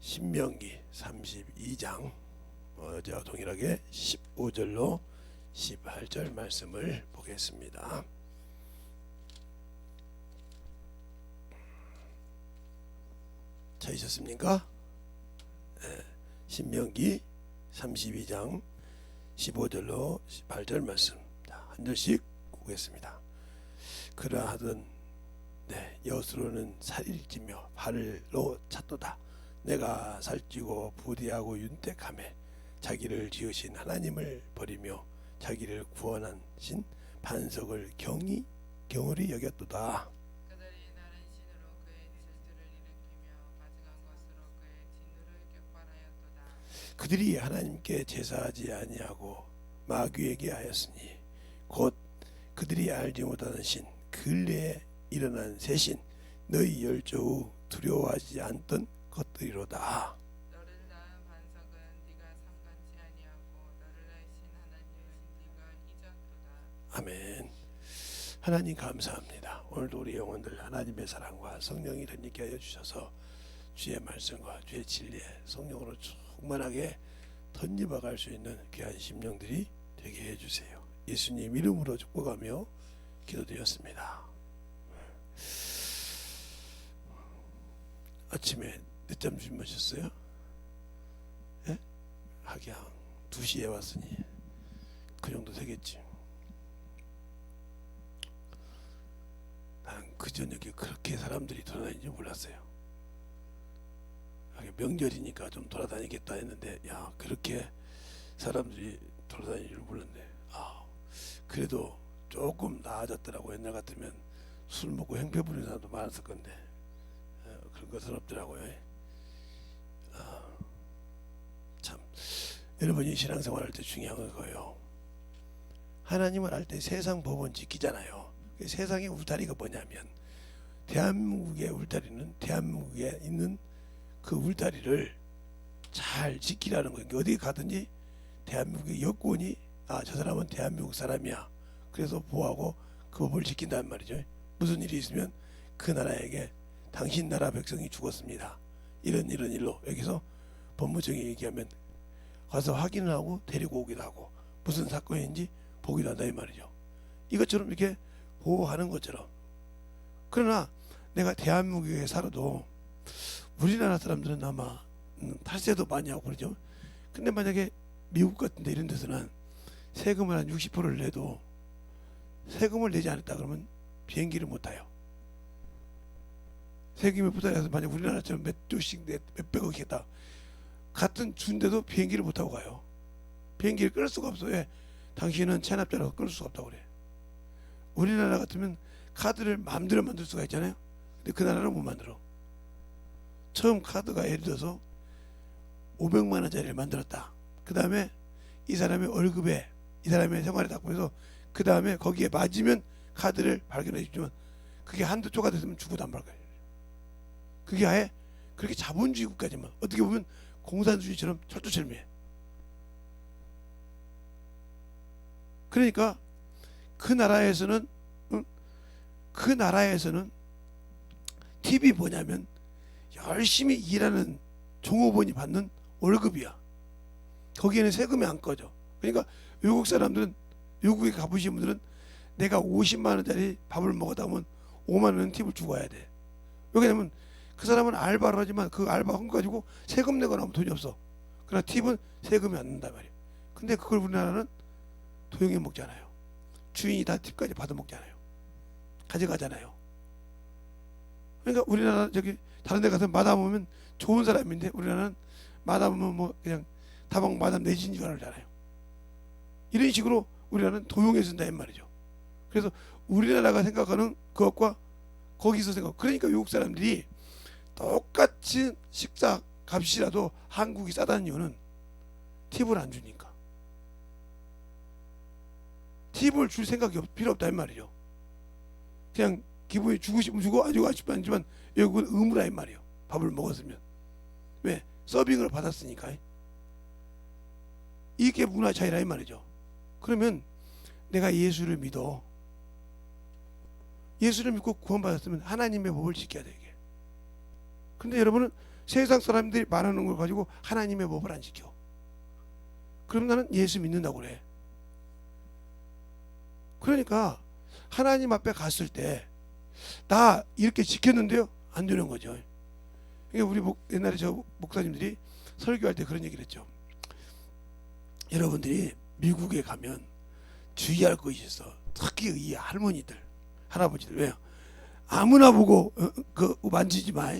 신명기 32장 어제와 동일하게 15절로 18절 말씀을 보겠습니다. 찾으셨습니까? 신명기 32장 15절로 18절 말씀 한 절씩 보겠습니다. 그러하던 여호수아는 살을 찌며 발로 찼도다. 내가 살찌고 부디하고 윤택하매 자기를 지으신 하나님을 버리며 자기를 구원하신 반석을 경홀히 여겼도다. 그들이 다른 신으로 그의 질투를 일으키며 가증한 것으로 그의 진노를 격발하였도다. 그들이 하나님께 제사하지 아니하고 마귀에게 하였으니 곧 그들이 알지 못하는 신 근래에 일어난 새 신 너희 열조후 두려워하지 않던 것들이로다. 너를 낳은 반석은 네가 삼간치 아니하고 너를 낳으신 하나님은 네가 잊었도다. 아멘. 하나님 감사합니다. 오늘도 우리 영혼들 하나님의 사랑과 성령이 있게 하여 주셔서 주의 말씀과 주의 진리에 성령으로 충만하게 던져박을 수 있는 귀한 심령들이 되게 해주세요. 예수님 이름으로 축복하며 기도드렸습니다. 아침에 늦잠 주무셨어요? 예? 하기야 2시에 왔으니 그 정도 되겠지. 나는 그 저녁에 그렇게 사람들이 돌아다니는지 몰랐어요. 명절이니까 좀 돌아다니겠다 했는데 야 그렇게 사람들이 돌아다니는 줄 몰랐네. 그래도 조금 나아졌더라고. 옛날 같으면 술 먹고 행패 부리는 사람도 많았을 건데 그런 것은 없더라고요. 참 여러분이 신앙생활 할 때 중요한 거예요. 하나님을 알 때 세상 법은 지키잖아요. 세상의 울타리가 뭐냐면 대한민국의 울타리는 대한민국에 있는 그 울타리를 잘 지키라는 거예요. 어디 가든지 대한민국의 여권이 저 사람은 대한민국 사람이야. 그래서 보호하고 그 법을 지킨다는 말이죠. 무슨 일이 있으면 그 나라에게 당신 나라 백성이 죽었습니다. 이런 일로 여기서 법무청이 얘기하면 가서 확인을 하고 데리고 오기도 하고 무슨 사건인지 보기도 한다 이 말이죠. 이것처럼 이렇게 보호하는 것처럼. 그러나 내가 대한민국에 살아도 우리나라 사람들은 아마 탈세도 많이 하고 그러죠. 근데 만약에 미국 같은 데 이런 데서는 세금을 한 60%를 내도 세금을 내지 않았다 그러면 비행기를 못 타요. 세금이 부담해서 만약 우리나라처럼 몇 조씩 몇백억 했다 같은 주인데도 비행기를 못 타고 가요. 비행기를 끌 수가 없어. 왜? 당신은 체납자라서 끌 수가 없다고 그래. 우리나라 같으면 카드를 마음대로 만들 수가 있잖아요. 근데 그 나라는 못 만들어. 처음 카드가 예를 들어서 500만 원짜리를 만들었다. 그 다음에 이 사람의 월급에 이 사람의 생활에 닿고 해서 그 다음에 거기에 맞으면 카드를 발견해 주지만 그게 한두 초가 됐으면 죽어도 안 발견해. 그게 아예 그렇게 자본주의 국가지만 어떻게 보면 공산주의처럼 철도처럼 해. 그러니까 그 나라에서는 팁이 뭐냐면 열심히 일하는 종업원이 받는 월급이야. 거기에는 세금이 안 꺼져. 그러니까 외국 사람들은 외국에 가보신 분들은 내가 50만 원짜리 밥을 먹었다 하면 5만 원 팁을 주고 와야 돼. 왜냐면 그 사람은 알바를 하지만 그 알바 한 거 가지고 세금 내거나 하면 돈이 없어. 그러나 팁은 세금이 안 난단 말이야. 근데 그걸 우리나라는 도용해 먹잖아요. 주인이 다 팁까지 받아 먹잖아요. 가져가잖아요. 그러니까 우리나라 저기 다른 데 가서 마담 오면 좋은 사람인데 우리나라는 마담 오면 뭐 그냥 다방 마담 내신 줄 알잖아요. 이런 식으로 우리나라는 도용해 쓴다 이 말이죠. 그래서 우리나라가 생각하는 그것과 거기서 생각. 그러니까 외국 사람들이 똑같이 식사 값이라도 한국이 싸다는 이유는 팁을 안 주니까. 팁을 줄 생각이 필요 없다 이 말이죠. 그냥 기분이 주고 싶으면 주고 안 주고 싶으면 안 주지만 외국은 의무라 이 말이에요. 밥을 먹었으면. 왜? 서빙을 받았으니까. 이게 문화 차이라 이 말이죠. 그러면 내가 예수를 믿어. 예수를 믿고 구원받았으면 하나님의 법을 지켜야 돼 이게. 근데 여러분은 세상 사람들이 말하는 걸 가지고 하나님의 법을 안 지켜. 그럼 나는 예수 믿는다고 그래. 그러니까 하나님 앞에 갔을 때 나 이렇게 지켰는데요? 안 되는 거죠. 그러니까 우리 옛날에 저 목사님들이 설교할 때 그런 얘기를 했죠. 여러분들이 미국에 가면 주의할 것이 있어. 특히 이 할머니들, 할아버지들. 왜요? 아무나 보고 그 만지지 마.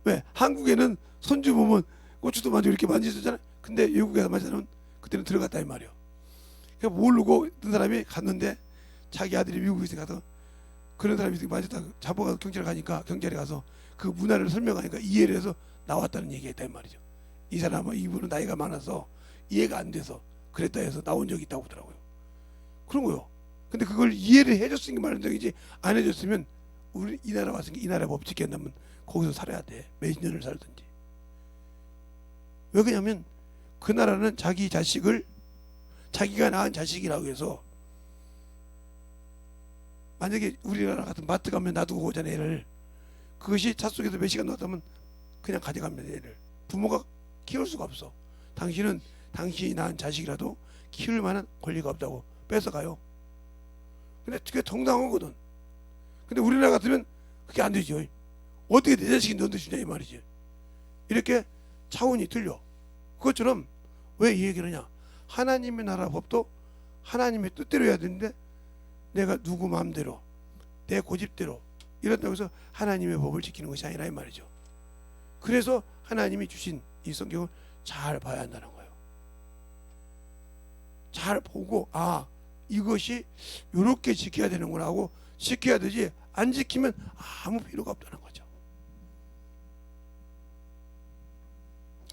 왜? 한국에는 손주 보면 고추도 만지고 이렇게 만지잖아요. 근데 외국에 만지면 그때는 들어갔다 이 말이요. 그러니까 모르고 어떤 사람이 갔는데 자기 아들이 미국에 가서 그런 사람이 만졌다 잡아가서 경찰에 가니까 경찰에 가서 그 문화를 설명하니까 이해를 해서 나왔다는 얘기가 있다 이 말이죠. 이 사람은 이분은 나이가 많아서 이해가 안 돼서 그랬다 해서 나온 적이 있다고 하더라고요. 그런 거요. 근데 그걸 이해를 해줬으니까 말한 적이지 안 해줬으면 우리 이 나라 왔으니까 이 나라 법 지켰다면 거기서 살아야 돼. 몇 년을 살든지. 왜 그러냐면 그 나라는 자기 자식을 자기가 낳은 자식이라고 해서 만약에 우리나라 같은 마트 가면 놔두고 오잖아요. 애를. 그것이 차 속에서 몇 시간 놔두면 그냥 가져가면 돼. 애를. 부모가 키울 수가 없어. 당신은 당신이 낳은 자식이라도 키울 만한 권리가 없다고 뺏어가요. 근데 그게 정당하거든. 근데 우리나라 같으면 그게 안 되죠. 어떻게 내 자식이 너한테 주냐 이 말이지. 이렇게 차원이 틀려. 그것처럼 왜 이 얘기를 하냐. 하나님의 나라 법도 하나님의 뜻대로 해야 되는데 내가 누구 마음대로 내 고집대로 이런다고 해서 하나님의 법을 지키는 것이 아니라 이 말이죠. 그래서 하나님이 주신 이 성경을 잘 봐야 한다는 거예요. 잘 보고 이것이 이렇게 지켜야 되는구나 하고 지켜야 되지 안 지키면 아무 필요가 없다는 거죠.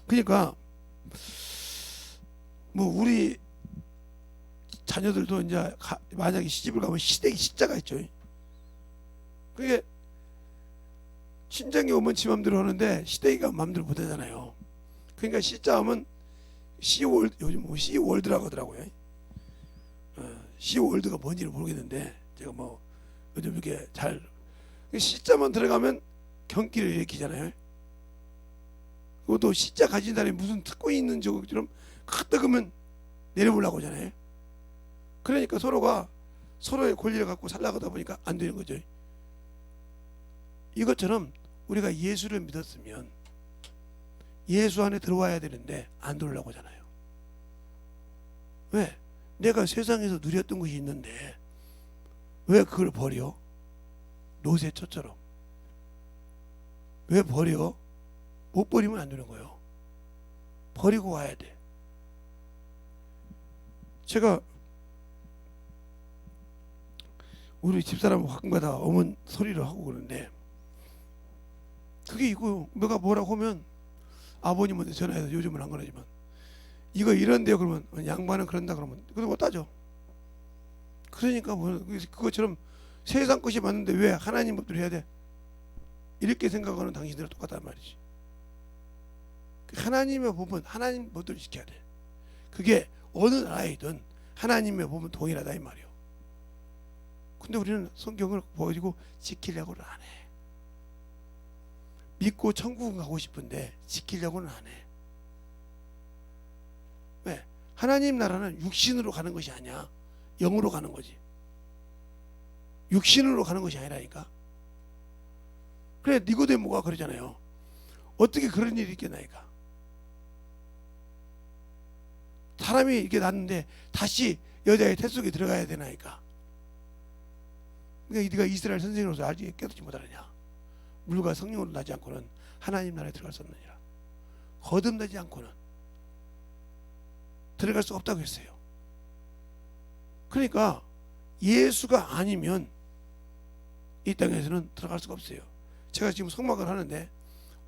그러니까 뭐 우리 자녀들도 이제 만약에 시집을 가면 시댁이 시자가 있죠. 그게 친정이 오면 지 맘대로 하는데 시댁이가 맘대로 못 하잖아요. 그러니까 시자 하면 시월드, 요즘 뭐 시월드라고 하더라고요. 시월드가 뭔지를 모르겠는데 제가 뭐 요즘 이렇게 잘 시자만 들어가면 경기를 일으키잖아요. 그것도 시자 가진 사람이 무슨 특권이 있는 적처럼 가뜩하면 내려보려고 하잖아요. 그러니까 서로가 서로의 권리를 갖고 살려고 하다 보니까 안 되는 거죠. 이것처럼 우리가 예수를 믿었으면 예수 안에 들어와야 되는데 안 들어오려고 하잖아요. 왜? 내가 세상에서 누렸던 것이 있는데 왜 그걸 버려? 노새처처럼. 왜 버려? 못 버리면 안 되는 거예요. 버리고 와야 돼. 제가 우리 집사람 가끔가다 어머니 소리를 하고 그러는데 그게 이거요. 내가 뭐라고 하면 아버님한테 전화해서 요즘은 안 그러지만 이거 이런데요 그러면 양반은 그런다 그러면 그거 못 따져. 그러니까 뭐 그것처럼 세상 것이 맞는데 왜 하나님 법대로 해야 돼? 이렇게 생각하는 당신들은 똑같단 말이지. 하나님의 법은 하나님 법대로 지켜야 돼. 그게 어느 나라이든 하나님의 법은 동일하다 이 말이에요. 근데 우리는 성경을 보여주고 지키려고는 안 해. 믿고 천국은 가고 싶은데 지키려고는 안 해. 왜? 하나님 나라는 육신으로 가는 것이 아니야. 영으로 가는 거지. 육신으로 가는 것이 아니라니까. 그래 니고데모가 그러잖아요. 어떻게 그런 일이 있겠나이까. 사람이 이렇게 났는데 다시 여자의 태 속에 들어가야 되나이까. 그러니까 네가 이스라엘 선생으로서 알지 깨닫지 못하느냐. 물과 성령으로 나지 않고는 하나님 나라에 들어갈 수 없느니라. 거듭나지 않고는 들어갈 수 없다고 했어요. 그러니까 예수가 아니면 이 땅에서는 들어갈 수가 없어요. 제가 지금 성막을 하는데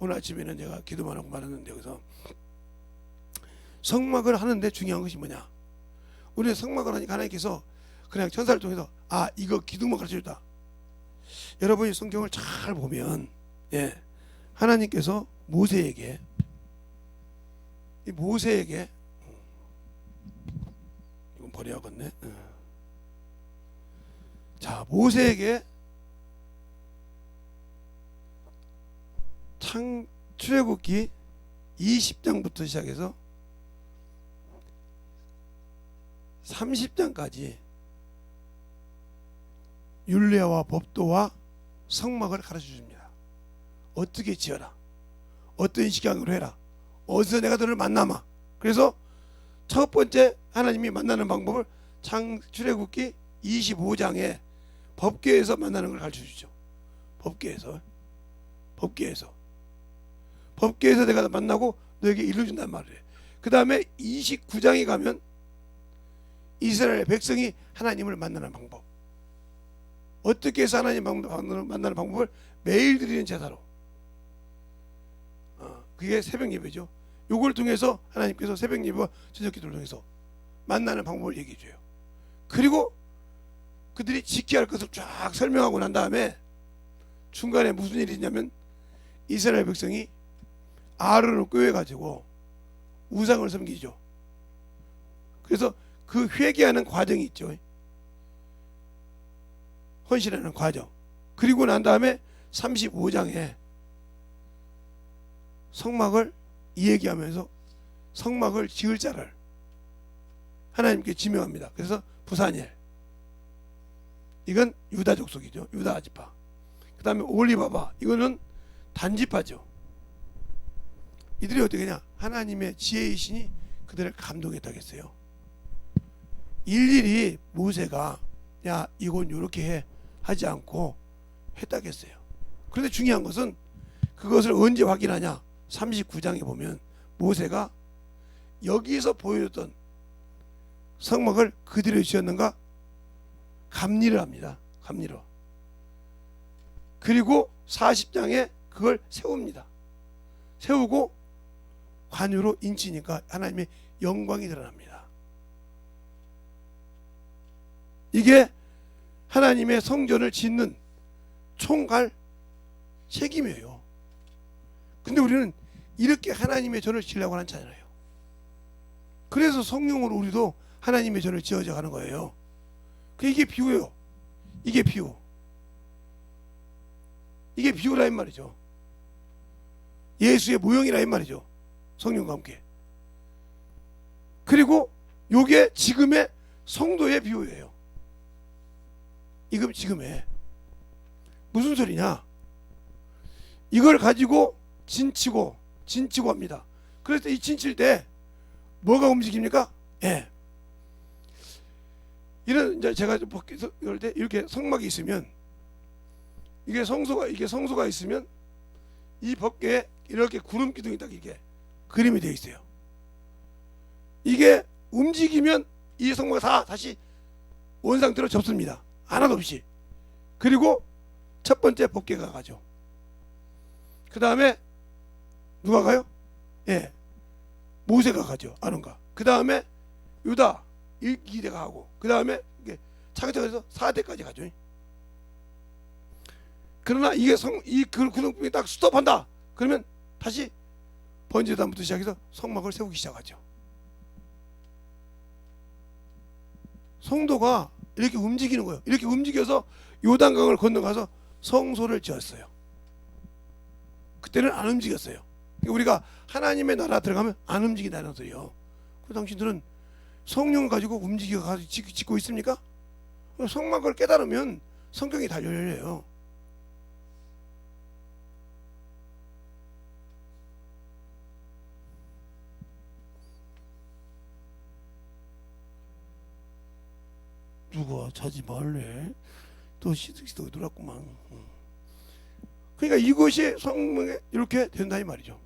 오늘 아침에는 제가 기도만 하고 말았는데 여기서 성막을 하는데 중요한 것이 뭐냐. 우리는 성막을 하니까 하나님께서 그냥 천사를 통해서 이거 기둥만 가르쳐줬다. 여러분이 성경을 잘 보면 하나님께서 모세에게 이건 버려야겠네. 자, 모세에게 출애굽기 20장부터 시작해서 30장까지 율례와 법도와 성막을 가르쳐 줍니다. 어떻게 지어라, 어떤 식양으로 해라, 어디서 내가 너를 만나마. 그래서 첫 번째 하나님이 만나는 방법을 출애굽기 25장에 법궤에서 만나는 걸 가르쳐 주죠. 법궤에서 내가 만나고 너에게 일러준단 말이에요. 그 다음에 29장에 가면 이스라엘 백성이 하나님을 만나는 방법, 어떻게 해서 하나님 만나는 방법을 매일 드리는 제사로, 그게 새벽 예배죠. 요걸 통해서 하나님께서 새벽 예배와 저녁 기도를 통해서 만나는 방법을 얘기해 줘요. 그리고 그들이 지켜야 할 것을 쫙 설명하고 난 다음에 중간에 무슨 일이 있냐면 이스라엘 백성이 아론을 꾀해가지고 우상을 섬기죠. 그래서 그 회개하는 과정이 있죠. 헌신하는 과정. 그리고 난 다음에 35장에 성막을 이야기하면서 성막을 지을 자를 하나님께 지명합니다. 그래서 부사니엘, 이건 유다 족속이죠. 유다 지파. 그 다음에 올리바바, 이거는 단지파죠. 이들이 어떻게 하냐, 하나님의 지혜이시니 그들을 감동했다겠어요. 일일이 모세가 야 이건 요렇게 해 하지 않고 했다겠어요. 그런데 중요한 것은 그것을 언제 확인하냐, 39장에 보면 모세가 여기서 보여줬던 성막을 그대로 지었는가 감리를 합니다. 감리로. 그리고 40장에 그걸 세웁니다. 세우고 관유로 인치니까 하나님의 영광이 드러납니다. 이게 하나님의 성전을 짓는 총괄 책임이에요. 근데 우리는 이렇게 하나님의 전을 지으려고 하는 자잖아요. 그래서 성령으로 우리도 하나님의 전을 지어져 가는 거예요. 이게 비유예요. 이게 비유. 이게 비유라 이 말이죠. 예수의 모형이라 이 말이죠. 성령과 함께. 그리고 요게 지금의 성도의 비유예요. 지금의 무슨 소리냐? 이걸 가지고 진치고 합니다. 그래서 이 진칠 때 뭐가 움직입니까? 예. 이런 이제 제가 이럴 때 이렇게 성막이 있으면 이게 성소가 있으면 이 법궤에 이렇게 구름 기둥이 딱 이렇게 그림이 되어 있어요. 이게 움직이면 이 성막이 다시 원상태로 접습니다. 하나도 없이. 그리고 첫 번째 법궤가 가죠. 그 다음에 누가 가요? 예, 모세가 가죠. 아론가. 그 다음에 유다 1기대가 하고, 그 다음에 차근차근해서 4대까지 가죠. 그러나 이게 이 구름이 딱 스톱한다. 그러면 다시 번제단부터 시작해서 성막을 세우기 시작하죠. 성도가 이렇게 움직이는 거예요. 이렇게 움직여서 요단강을 건너가서 성소를 지었어요. 그때는 안 움직였어요. 우리가 하나님의 나라 들어가면 안 움직인다는 소리요. 그 당신들은 성령을 가지고 움직여 가지고 짓고 있습니까? 성막을 깨달으면 성경이 다 열려요. 누가 자지 말래? 또 시득시득 놀았구만. 그러니까 이것이 성경에 이렇게 된다 이 말이죠.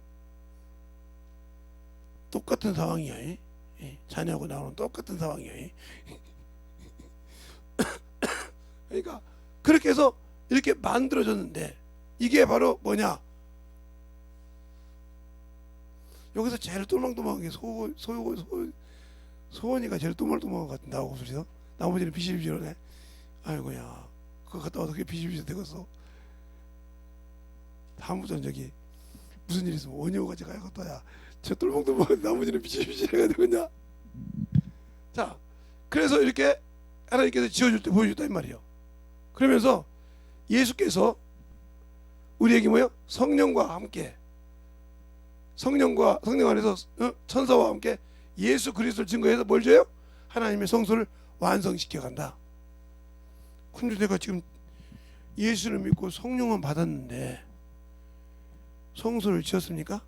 똑같은 상황이야. 자녀하고 나오는 똑같은 상황이야. 그러니까 그렇게 해서 이렇게 만들어졌는데 이게 바로 뭐냐? 여기서 제일 또망또망하게 소원이가 제일 또망또망한 것 같은데 하고 소리서 나머지는 비실비실하네. 아이고야, 그거 갔다 와서 그게 비실비실 되겠어. 다음부터는 저기 무슨 일 있으면 원효같이 가야겠다. 야, 저 똘망똘망 나머지는 비실비실해야 되겠냐. 자, 그래서 이렇게 하나님께서 지어줄 때 보여줬다 이 말이에요. 그러면서 예수께서 우리에게 뭐요? 성령과 함께 성령과 성령 안에서 천사와 함께 예수 그리스도를 증거해서 뭘 줘요? 하나님의 성소를 완성시켜 간다. 근데 내가 지금 예수를 믿고 성령은 받았는데 성소를 지었습니까?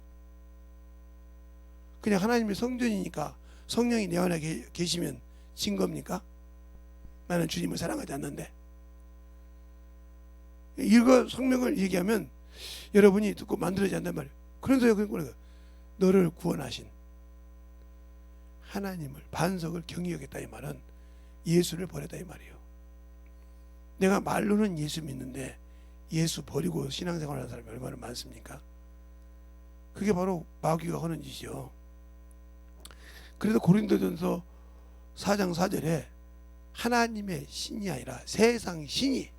그냥 하나님의 성전이니까 성령이 내 안에 계시면 진 겁니까? 나는 주님을 사랑하지 않는데. 이거 성명을 얘기하면 여러분이 듣고 만들어지지 않단 말이에요. 그래서 너를 구원하신 하나님을, 반석을 경히 여겼다 이 말은 예수를 버렸다 이 말이에요. 내가 말로는 예수 믿는데 예수 버리고 신앙생활하는 사람이 얼마나 많습니까? 그게 바로 마귀가 하는 짓이요. 그래서 고린도전서 4장 4절에 하나님의 신이 아니라 세상 신이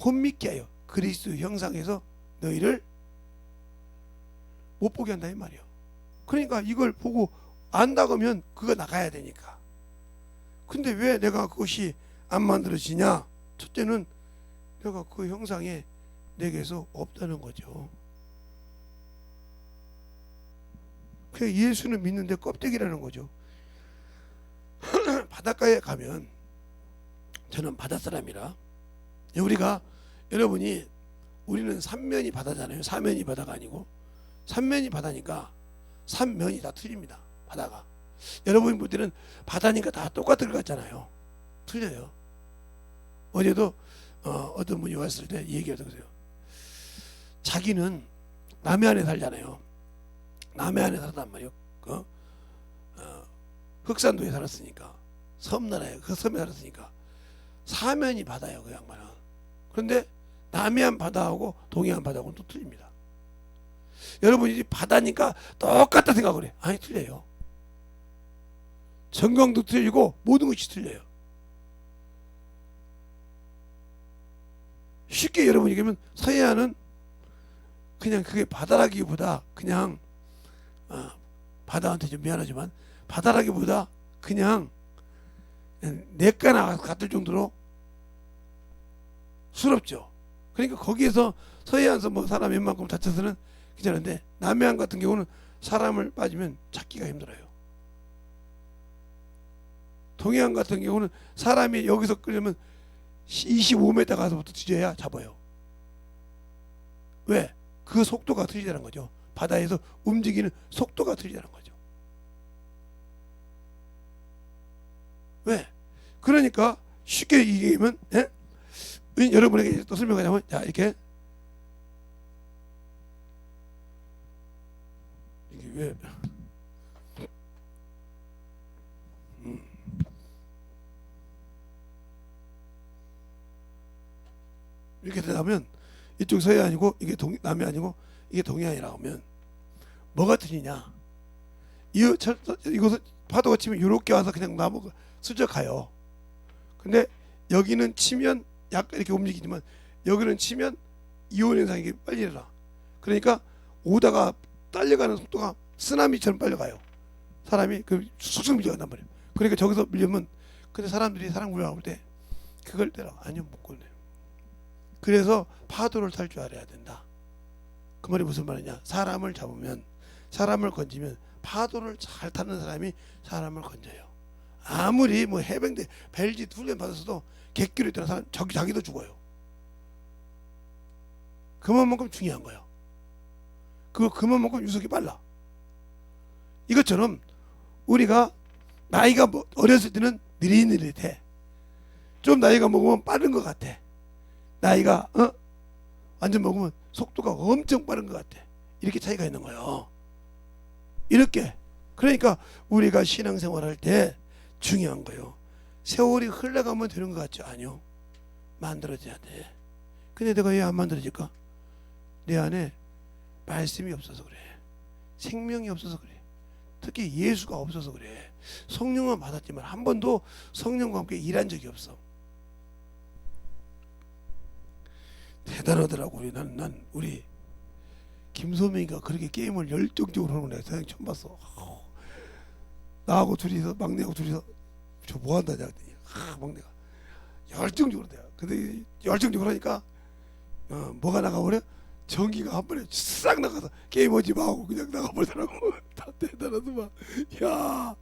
혼미케 하여 그리스도 형상에서 너희를 못 보게 한다 이 말이에요. 그러니까 이걸 보고 안다고 하면 그거 나가야 되니까. 근데 왜 내가 그것이 안 만들어지냐? 첫째는 내가 그 형상에 내게서 없다는 거죠. 그 예수는 믿는데 껍데기라는 거죠. 바닷가에 가면 저는 바닷사람이라 우리가 여러분이 우리는 삼면이 바다잖아요. 사면이 바다가 아니고 삼면이 바다니까 삼면이 다 틀립니다. 바다가 여러분이 볼 때는 바다니까 다 똑같을 것 같잖아요. 틀려요. 어제도 어떤 분이 왔을 때 얘기하더라고요. 자기는 남해안에 살잖아요. 남해안에 살았단 말이에요. 흑산도에 살았으니까 섬나라에 그 섬에 살았으니까 사면이 바다예요. 그 양반은. 그런데 남해안 바다하고 동해안 바다하고는 또 틀립니다. 여러분이 바다니까 똑같다 생각을 해. 아니 틀려요. 전경도 틀리고 모든 것이 틀려요. 쉽게 여러분이 얘기하면 서해안은 그냥 그게 바다라기보다 그냥 바다한테 좀 미안하지만 바다라기보다 그냥 내과나 같을 정도로 수렵죠. 그러니까 거기에서 서해안에서 뭐 사람 웬만큼 다쳐서는 괜찮은데 남해안 같은 경우는 사람을 빠지면 찾기가 힘들어요. 동해안 같은 경우는 사람이 여기서 끌려면 25m 가서부터 뒤져야 잡아요. 왜? 그 속도가 틀리다는 거죠. 바다에서 움직이는 속도가 틀리다는 거죠. 왜? 그러니까 쉽게 얘기하면 여러분에게 또 설명하자면 자 이렇게 이게 왜 이렇게 되면 이쪽 서해안이고 이게 남해안이고 이게 동해안이라고 하면 뭐가 틀리냐? 이곳은 파도가 치면 이렇게 와서 그냥 나무가 스쳐 가요. 근데 여기는 치면 약간 이렇게 움직이지만 여기는 치면 이온 현상이 빨리 일어나. 그러니까 오다가 딸려가는 속도가 쓰나미처럼 빨려가요. 사람이 그 쑥쑥 밀려간단 말이에요. 그러니까 저기서 밀려면 근데 사람들이 사람 굴러올 때 그걸 때려 아니면 못 걸려요. 그래서 파도를 탈 줄 알아야 된다. 그 말이 무슨 말이냐? 사람을 잡으면 사람을 건지면 파도를 잘 타는 사람이 사람을 건져요. 아무리 뭐 해병대 벨지 훈련 받았어도 객기로 있다는 사람 자기도 죽어요. 그만큼 중요한 거예요. 그만큼 유속이 빨라. 이것처럼 우리가 나이가 어렸을 때는 느릿느릿해. 좀 나이가 먹으면 빠른 것 같아. 나이가 완전 먹으면 속도가 엄청 빠른 것 같아. 이렇게 차이가 있는 거예요. 이렇게. 그러니까 우리가 신앙생활할 때 중요한 거예요. 세월이 흘러가면 되는 것 같죠? 아니요. 만들어져야 돼. 근데 내가 왜 안 만들어질까? 내 안에 말씀이 없어서 그래. 생명이 없어서 그래. 특히 예수가 없어서 그래. 성령은 받았지만 한 번도 성령과 함께 일한 적이 없어. 대단하더라고. 난 우리 김소명이가 그렇게 게임을 열정적으로 하는 거 내가 세상에 처음 봤어. 나하고 둘이서 막내하고 둘이서 저 뭐 한다냐 그랬더니 막내가 열정적으로 돼요. 근데 열정적으로 하니까 뭐가 나가버려? 전기가 한 번에 싹 나가서 게임 오지 마고 그냥 나가버리더라고. 다 대단하더만. 야,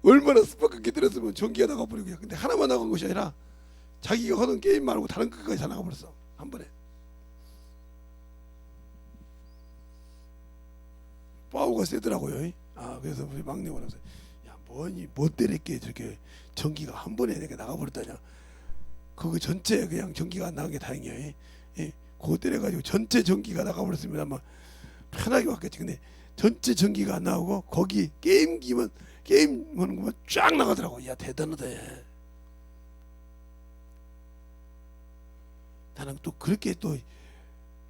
얼마나 스파크 기다렸으면 전기가 나가버리고. 근데 하나만 나간 것이 아니라 자기가 하던 게임 말고 다른 것까지 다 나가버렸어 한 번에. 파워가 세더라고요. 아, 그래서 우리 막내가 그래서 야, 뭐니 뭐 때렸게 저렇게 전기가 한 번에 이렇게 나가버렸다냐. 그거 전체 그냥 전기가 안 나간 게 다행이야. 예, 그거 때려가지고 전체 전기가 나가버렸으면 아마 편하게 왔겠지. 근데 전체 전기가 안 나오고 거기 게임기만 게임 하는 것만 쫙 나가더라고. 야, 대단하다. 얘. 나는 또 그렇게 또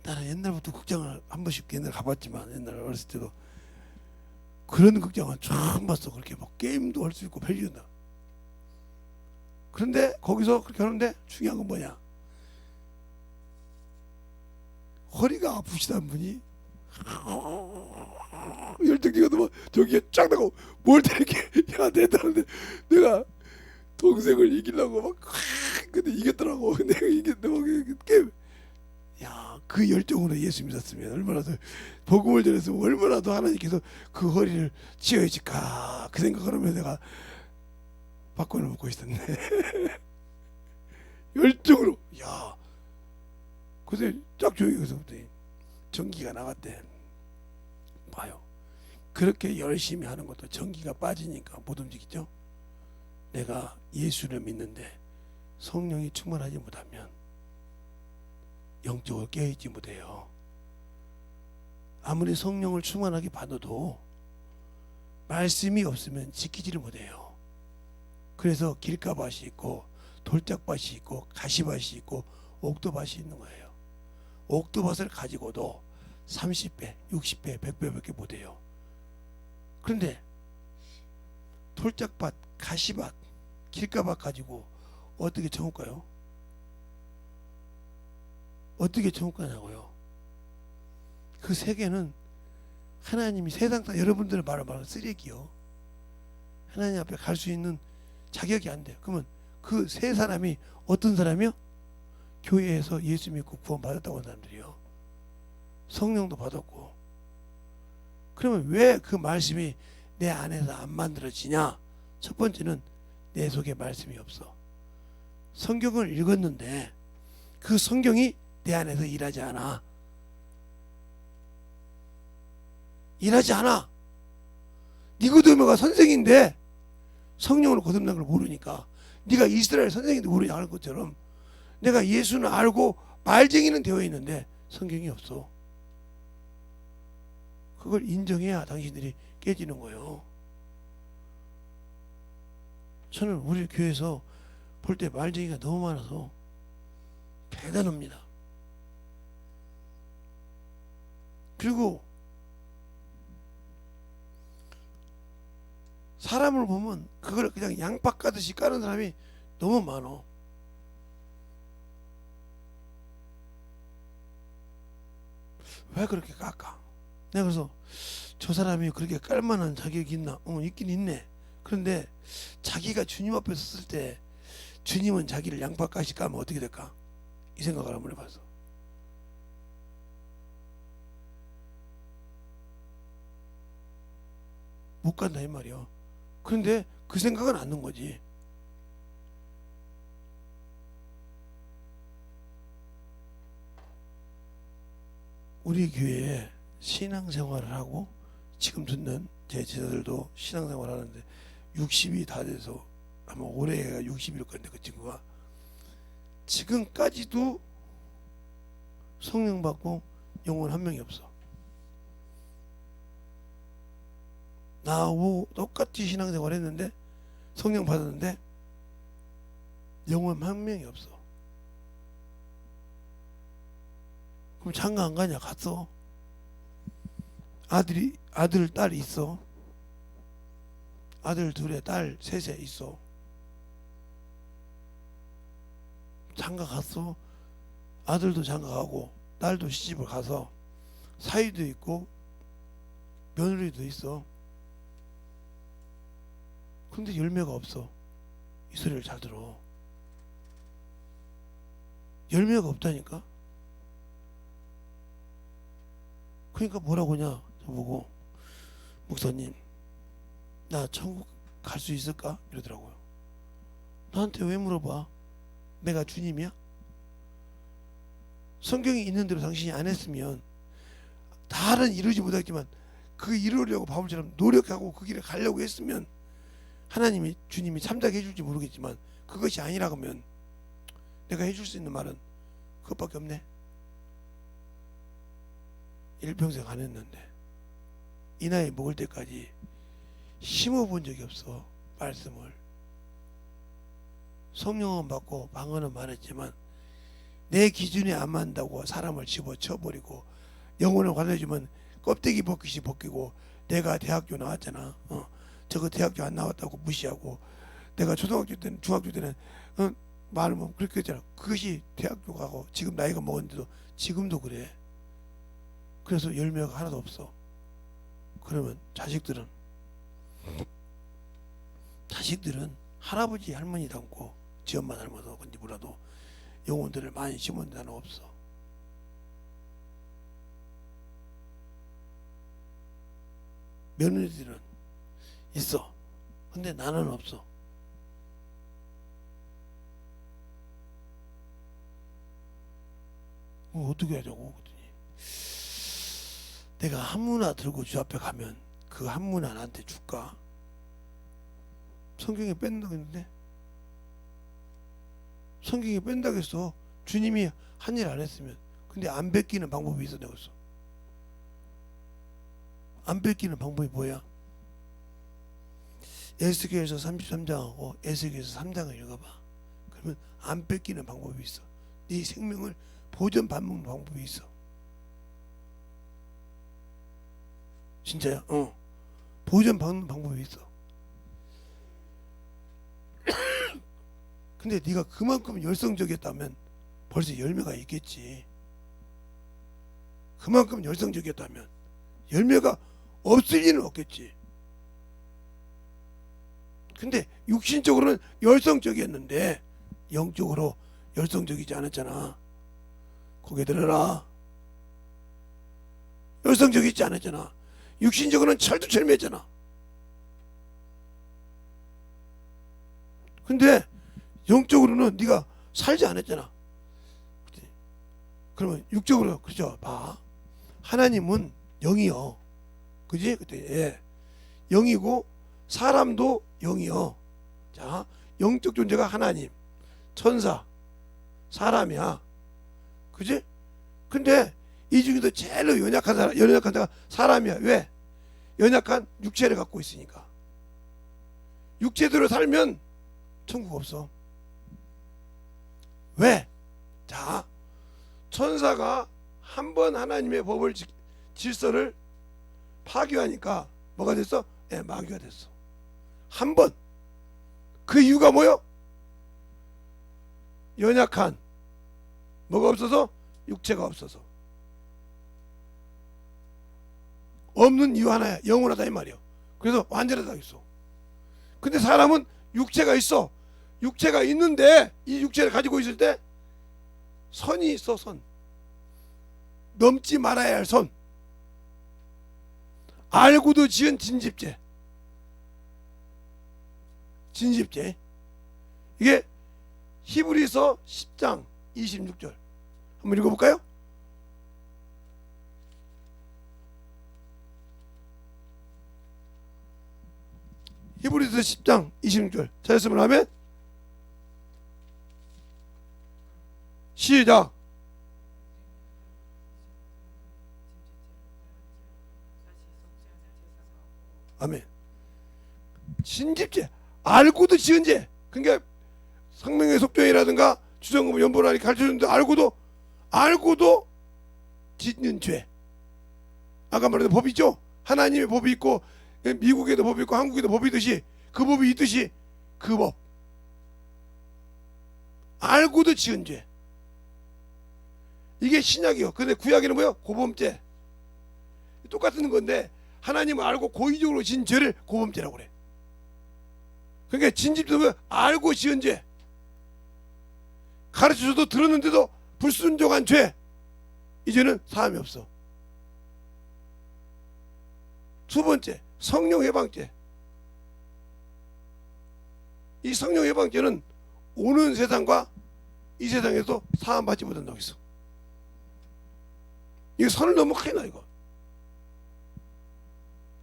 나는 옛날부터 극장을 한 번씩 옛날 가봤지만 옛날 어렸을 때도 그런 극장은 처음 봤어. 그렇게 막 게임도 할 수 있고 별리다. 그런데 거기서 그렇게 하는데 중요한 건 뭐냐? 허리가 아프시다는 분이 열등기가 너무 저기에 쫙 나가고 뭘 이렇게 야 대단한데 내가 동생을 이기려고 막 근데 이겼더라고. 내가 이겼더라고. 게임 그 열정으로 예수 믿었으면 얼마나 더 복음을 전했으면 얼마나 더 하나님께서 그 허리를 치유해줄까 그 생각을 하면 내가 박권을 먹고 있었네. 열정으로. 야, 그래서 쫙 조용히 해서부터 전기가 나갔대. 봐요. 그렇게 열심히 하는 것도 전기가 빠지니까 못 움직이죠. 내가 예수를 믿는데 성령이 충만하지 못하면 영적으로 깨어있지 못해요. 아무리 성령을 충만하게 받아도 말씀이 없으면 지키지를 못해요. 그래서 길가밭이 있고 돌짝밭이 있고 가시밭이 있고 옥토밭이 있는 거예요. 옥토밭을 가지고도 30배, 60배, 100배밖에 못해요. 그런데 돌짝밭, 가시밭, 길가밭 가지고 어떻게 채울까요? 어떻게 채울까냐고요. 그 세계는 하나님이 세상 여러분들의 말을 쓰레기요. 하나님 앞에 갈 수 있는 자격이 안 돼요. 그러면 그 세 사람이 어떤 사람이요? 교회에서 예수 믿고 구원 받았다고 하는 사람들이요. 성령도 받았고. 그러면 왜 그 말씀이 내 안에서 안 만들어지냐? 첫 번째는 내 속에 말씀이 없어. 성경을 읽었는데 그 성경이 내 안에서 일하지 않아. 일하지 않아. 니고데모가 선생인데 성령으로 거듭난 걸 모르니까 네가 이스라엘 선생인데 모르지 않을 것처럼 내가 예수는 알고 말쟁이는 되어 있는데 성경이 없어. 그걸 인정해야 당신들이 깨지는 거예요. 저는 우리 교회에서 볼 때 말쟁이가 너무 많아서 대단합니다. 그리고 사람을 보면 그걸 그냥 양파 까듯이 까는 사람이 너무 많어. 왜 그렇게 깎아? 내가 그래서 저 사람이 그렇게 깔만한 자격이 있나? 있긴 있네. 그런데 자기가 주님 앞에 섰을 때 주님은 자기를 양파 까시 까면 어떻게 될까? 이 생각을 한번 해봤어. 못 간다 이 말이야. 그런데 그 생각은 안 는 거지. 우리 교회에 신앙생활을 하고 지금 듣는 제 제자들도 신앙생활을 하는데 60이 다 돼서 아마 올해가 60일 건데 그 친구가 지금까지도 성령 받고 영혼 한 명이 없어. 나하고 똑같이 신앙생활 했는데 성령 받았는데 영혼 한 명이 없어. 그럼 장가 안 가냐? 갔어. 아들 딸이 있어. 아들 둘에 딸 셋에 있어. 장가 갔어. 아들도 장가 가고 딸도 시집을 가서 사위도 있고 며느리도 있어. 근데 열매가 없어. 이 소리를 잘 들어. 열매가 없다니까. 그러니까 뭐라고 하냐 저보고, 목사님 나 천국 갈 수 있을까? 이러더라고요. 나한테 왜 물어봐? 내가 주님이야? 성경에 있는 대로 당신이 안 했으면, 다른 이루지 못했지만 그 이루려고 바울처럼 노력하고 그 길에 가려고 했으면 하나님이, 주님이 참작해 줄지 모르겠지만 그것이 아니라고 하면 내가 해줄 수 있는 말은 그것밖에 없네. 일평생 안 했는데 이 나이 먹을 때까지 심어본 적이 없어. 말씀을 성령은 받고 방언은 말했지만 내 기준에 안 맞는다고 사람을 집어쳐버리고, 영혼을 관해주면 껍데기 벗기시 벗기고, 내가 대학교 나왔잖아, 저거 대학교 안 나왔다고 무시하고, 내가 초등학교 때는 중학교 때는 말하면 그렇게 했잖아. 그것이 대학교 가고 지금 나이가 먹었는데도 지금도 그래. 그래서 열매가 하나도 없어. 그러면 자식들은 할아버지 할머니 닮고 지 엄마 닮아서 건지 몰라도 영혼들을 많이 심은 데는 없어. 며느리들은 있어. 근데 나는 없어. 어떻게 하자고 그랬더니, 내가 한문화 들고 주 앞에 가면 그 한문화 나한테 줄까? 성경에 뺀다고 했는데, 성경에 뺀다고 했어. 주님이 한 일 안 했으면. 근데 안 뺏기는 방법이 있어. 내가 했어. 안 뺏기는 방법이 뭐야? 에스겔서 33장하고 에스겔서 3장을 읽어봐. 그러면 안 뺏기는 방법이 있어. 네 생명을 보전 받는 방법이 있어. 진짜야? 보전 받는 방법이 있어. 근데 네가 그만큼 열성적이었다면 벌써 열매가 있겠지. 그만큼 열성적이었다면 열매가 없을 리는 없겠지. 근데 육신적으로는 열성적이었는데 영적으로 열성적이지 않았잖아. 고개 들어라. 열성적이지 않았잖아. 육신적으로는 철두철미했잖아. 근데 영적으로는 네가 살지 않았잖아. 그러면 육적으로, 그죠? 봐. 하나님은 영이요. 그지? 그때, 예. 영이고 사람도 영이요. 자, 영적 존재가 하나님, 천사, 사람이야. 그지? 근데 이 중에도 제일 연약한 자가 사람이야. 왜? 연약한 육체를 갖고 있으니까. 육체대로 살면 천국 없어. 왜? 자, 천사가 한 번 하나님의 법을 질서를 파괴하니까 뭐가 됐어? 예, 마귀가 됐어. 한 번. 그 이유가 뭐요? 연약한, 뭐가 없어서? 육체가 없어서. 없는 이유 하나야. 영원하다 이 말이야. 그래서 완전하다 있어. 근데 사람은 육체가 있어. 육체가 있는데 이 육체를 가지고 있을 때 선이 있어. 선. 넘지 말아야 할 선. 알고도 지은 진집죄. 진집죄. 이게 히브리서 10장 26절 한번 읽어볼까요? 히브리서 10장 26절 찾았으면 하면 시작. 아멘. 진집죄. 알고도 지은 죄. 그러니까 성명의 속죄이라든가 주정금 연보라니 가르쳐주는데 알고도 짓는 죄. 아까 말했던 법이 있죠. 하나님의 법이 있고 미국에도 법이 있고 한국에도 법이 있듯이 그 법이 있듯이 그 법. 알고도 지은 죄. 이게 신약이요. 근데 구약에는 뭐요? 고범죄. 똑같은 건데 하나님을 알고 고의적으로 지은 죄를 고범죄라고 그래. 그러니까 진집도 뭐야? 알고 지은 죄. 가르쳐줘도 들었는데도 불순종한 죄. 이제는 사함이 없어. 두 번째, 성령 해방죄. 이 성령 해방죄는 오는 세상과 이 세상에서 사함받지 못한다고 했어. 이거 선을 너무 크게 나. 이거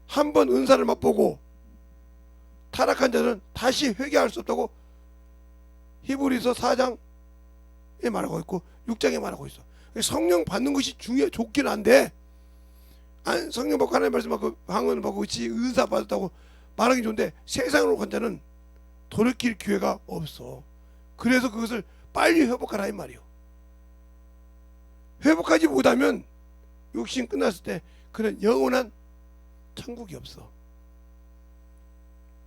한 번 은사를 맛보고 타락한 자는 다시 회개할 수 없다고 히브리서 4장에 말하고 있고 6장에 말하고 있어. 성령 받는 것이 좋긴 한데, 성령 받고 하나님 말씀 받고 방언을 받고 그치 은사 받았다고 말하기 좋은데, 세상으로 간 자는 돌이킬 기회가 없어. 그래서 그것을 빨리 회복하라 이 말이요. 회복하지 못하면 육신 끝났을 때 그는 영원한 천국이 없어.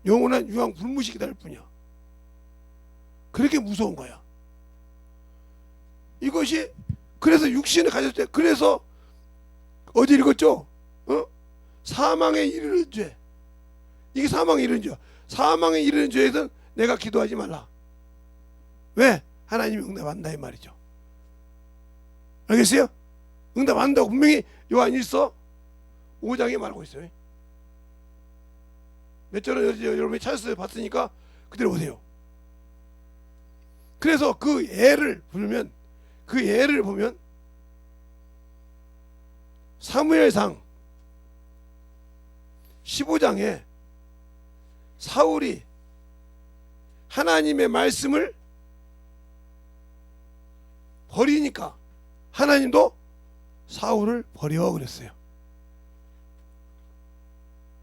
영원한 유황 불무시 기다릴 뿐이야. 그렇게 무서운 거야. 이것이 그래서 육신을 가졌을 때, 그래서 어디 읽었죠? 사망에 이르는 죄. 이게 사망에 이르는 죄야. 사망에 이르는 죄에서는 내가 기도하지 말라. 왜? 하나님이 응답한다 이 말이죠. 알겠어요? 응답한다고 분명히 요한일서 5장에 말하고 있어요. 몇 절은 여러분이 찾았어요. 봤으니까 그대로 보세요. 그래서 그 예를 보면 사무엘상 15장에 사울이 하나님의 말씀을 버리니까 하나님도 사울을 버려 그랬어요.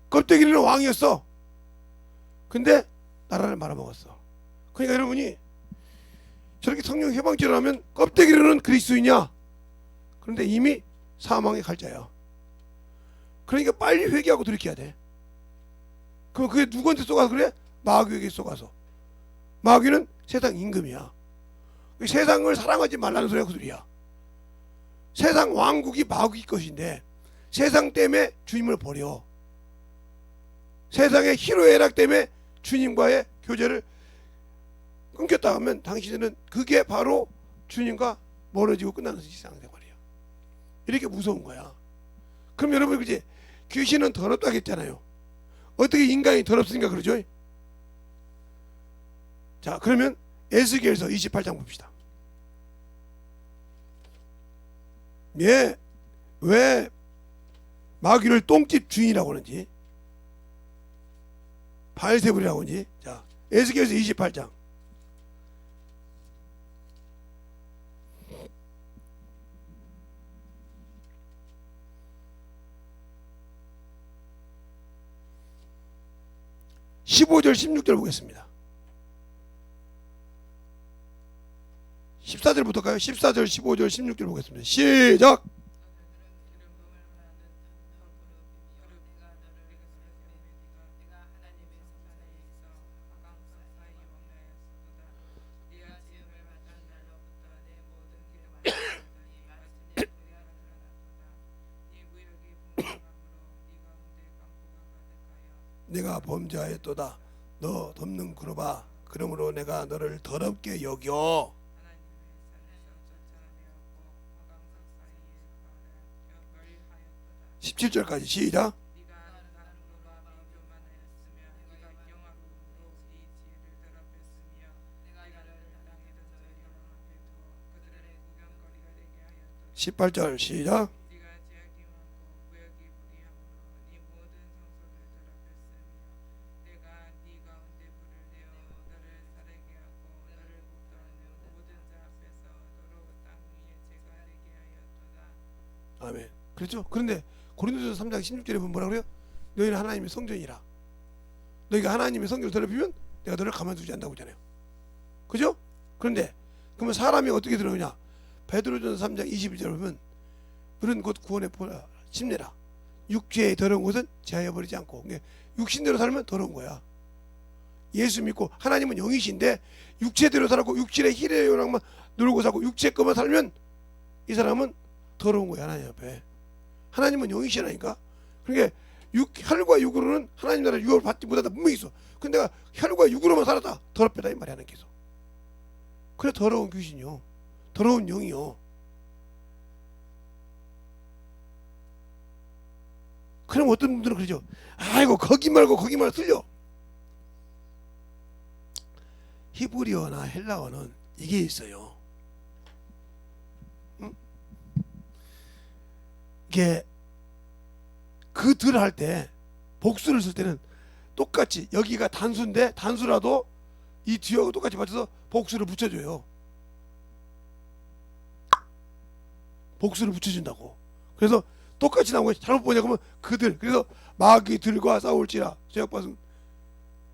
껍데기는 왕이었어. 근데 나라를 말아먹었어. 그러니까 여러분이 저렇게 성령 해방죄를 하면 껍데기로는 그리스도이냐? 그런데 이미 사망의 갈자야. 그러니까 빨리 회개하고 돌이켜야 돼. 그럼 그게 누구한테 쏘가서 그래? 마귀에게 쏘가서. 마귀는 세상 임금이야. 세상을 사랑하지 말라는 소리가 그 소리야. 세상 왕국이 마귀 것인데 세상 때문에 주님을 버려. 세상의 희로애락 때문에 주님과의 교제를 끊겼다 하면 당신들은 그게 바로 주님과 멀어지고 끝나는 신앙생활이에요. 이렇게 무서운 거야. 그럼 여러분 그지? 귀신은 더럽다고 했잖아요. 어떻게 인간이 더럽습니까? 그러죠? 자, 그러면 에스겔서 28장 봅시다. 왜 마귀를 똥집 주인이라고 하는지, 바알세불이라고 하는지. 자, 에스겔서 28장 15절 16절 보겠습니다. 14절부터 가요. 14절 15절 16절 보겠습니다. 시작. 내가 범죄하였도다. 너 덮는 그로바. 그러므로 내가 너를 더럽게 여겨. 17절까지 시작. (18절) 시작. 아멘. 그렇죠? 그런데 고린도서 3장 16절에 보면 뭐라 그래요? 너희는 하나님의 성전이라. 너희가 하나님의 성전을 더럽히면 내가 너를 가만두지 않는다고 하잖아요. 그죠? 그런데 그러면 사람이 어떻게 들어오냐? 베드로전서 3장 21절에 보면 너는 곧 구원의 침례라. 육체의 더러운 것은 제하여버리지 않고. 그러니까 육신대로 살면 더러운 거야. 예수 믿고 하나님은 영이신데 육체대로 살고 육신의 희례의 요랑만 누르고 살고 육체 것만 살면 이 사람은 더러운 거야. 하나님 앞에. 하나님은 영이시라니까. 그러니까 혈과 육으로는 하나님 나라 유업을 받지 못하다 분명히 있어. 근데 내가 혈과 육으로만 살았다. 더럽다 이 말이 하나님께서. 그래 더러운 귀신이요. 더러운 영이요. 그럼 어떤 분들은 그러죠. 아이고 거기 말고 틀려. 히브리어나 헬라어는 이게 있어요. 응? 이게 그들 할 때 복수를 쓸 때는 똑같이 여기가 단수인데 단수라도 이 뒤하고 똑같이 맞춰서 복수를 붙여줘요. 복수를 붙여준다고. 그래서 똑같이 나온 거 잘못 보냐 그러면 그들. 그래서 마귀들과 싸울지라. 제약받은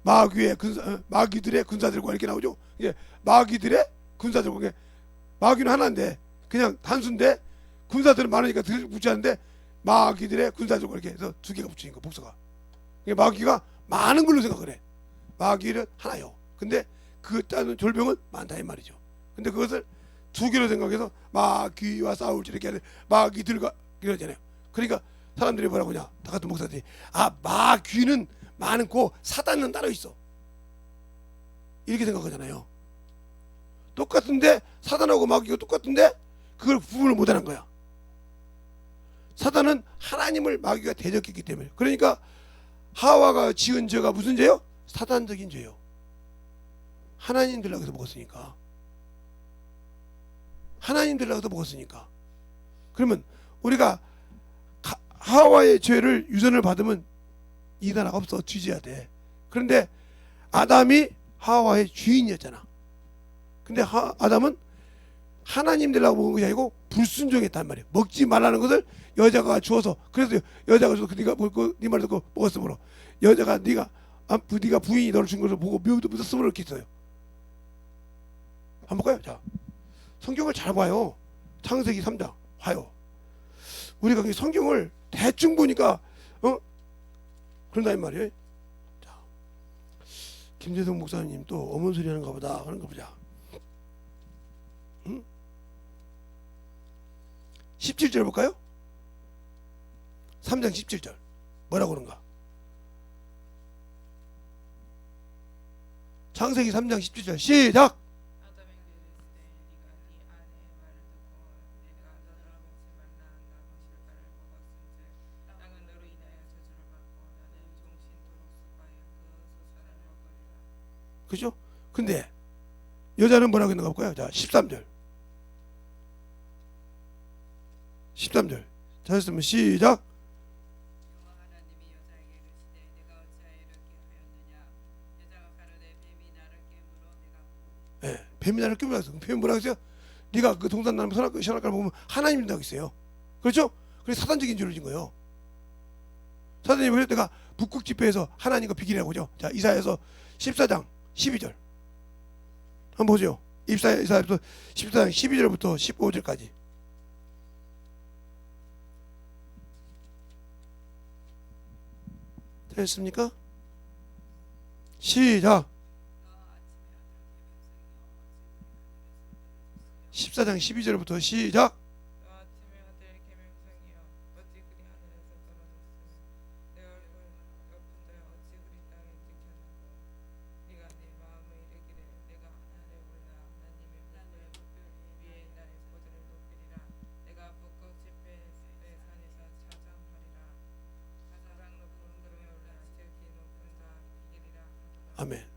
마귀들의 군사들과 이렇게 나오죠. 이게 마귀들의 군사들과 이게 마귀는 하나인데 그냥 단수인데 군사들은 많으니까 들 붙이는데 마귀들의 군사들과 이렇게 해서 두 개가 붙이는 거 복수가. 이게 마귀가 많은 걸로 생각을 해. 마귀는 하나요. 근데 그 따는 졸병은 많다 이 말이죠. 근데 그것을 두 개로 생각해서 마귀와 싸울지 이렇게 하는 마귀들과 이러잖아요. 그러니까 사람들이 뭐라고 하냐, 다 같은 목사들이 마귀는 많고 사단은 따로 있어 이렇게 생각하잖아요. 똑같은데 사단하고 마귀가 똑같은데 그걸 구분을 못하는 거야. 사단은 하나님을 마귀가 대적했기 때문에. 그러니까 하와가 지은 죄가 무슨 죄요? 사단적인 죄요. 하나님 들락에서 먹었으니까. 하나님 들락에서 먹었으니까. 그러면 우리가 하와의 죄를 유전을 받으면 이 나라가 없어. 뒤져야 돼. 그런데 아담이 하와의 주인이었잖아. 근데 아담은 하나님 되려고 먹은 것이 아니고 불순종했단 말이에요. 먹지 말라는 것을 여자가 주어서. 그래서 여자가 주어서 네가 네 말 듣고 먹었으므로 여자가 네가 부인이 너를 준 것을 보고 묘도 묻었으므로 이렇게 있어요. 한번 볼까요? 자, 성경을 잘 봐요. 창세기 3장 봐요. 우리가 성경을 대충 보니까 그런다 이 말이에요. 자, 김재성 목사님 또 어머니 소리 하는가 보다. 그런가 보자. 17절 볼까요? 3장 17절 뭐라고 그런가? 창세기 3장 17절 시작. 아담에게 이르시되 네가 네 아내의 말을 듣고 내가 너더러 먹지 말라 한다고 실과를 먹었은즉 땅은 너로 인하여 저주를 받고 나는 종신토록 수고하여 그 소산을 먹으리라. 그죠? 근데 여자는 뭐라고 했는가 볼까요? 자, 13절. 13절. 잘했으면 시작. 여호와 하나님이 여자에게 이르시되 내가 어찌하여 이렇게 하였느냐 여자가 가로되 뱀이 나를 깨물어 내가 예, 뱀이 나를 깨물어 했어. 뱀이 뭐라고 했어요? 네가 그 동산나무 선악과를 먹으면 하나님 된다고 했어요. 그렇죠? 그래서 사단적인 죄를 진 거예요. 사단이 왜 내가 북극 집회에서 하나님과 비기라고 하죠. 자, 이사야서 14장 12절 한번 보죠. 이사야서 14장 12절부터 15절까지. 됐습니까? 시작. 14장 12절부터 시작. 너 아침에 아들 계명성이여 어찌 그리 하늘에서 떨어졌으며 내 얼굴 높은 자여 어찌 그리 땅에 찍혔는고 네가 네 마음에 이르기를 내가 하늘에 올라 하나님의 목별 위에 나의 보좌를 높이리라. 내가 북극 집회 내 산에서 차장하리라. 가장 높은 구름에 올라 지극히 높은 자 비기리라 하더라. 아멘.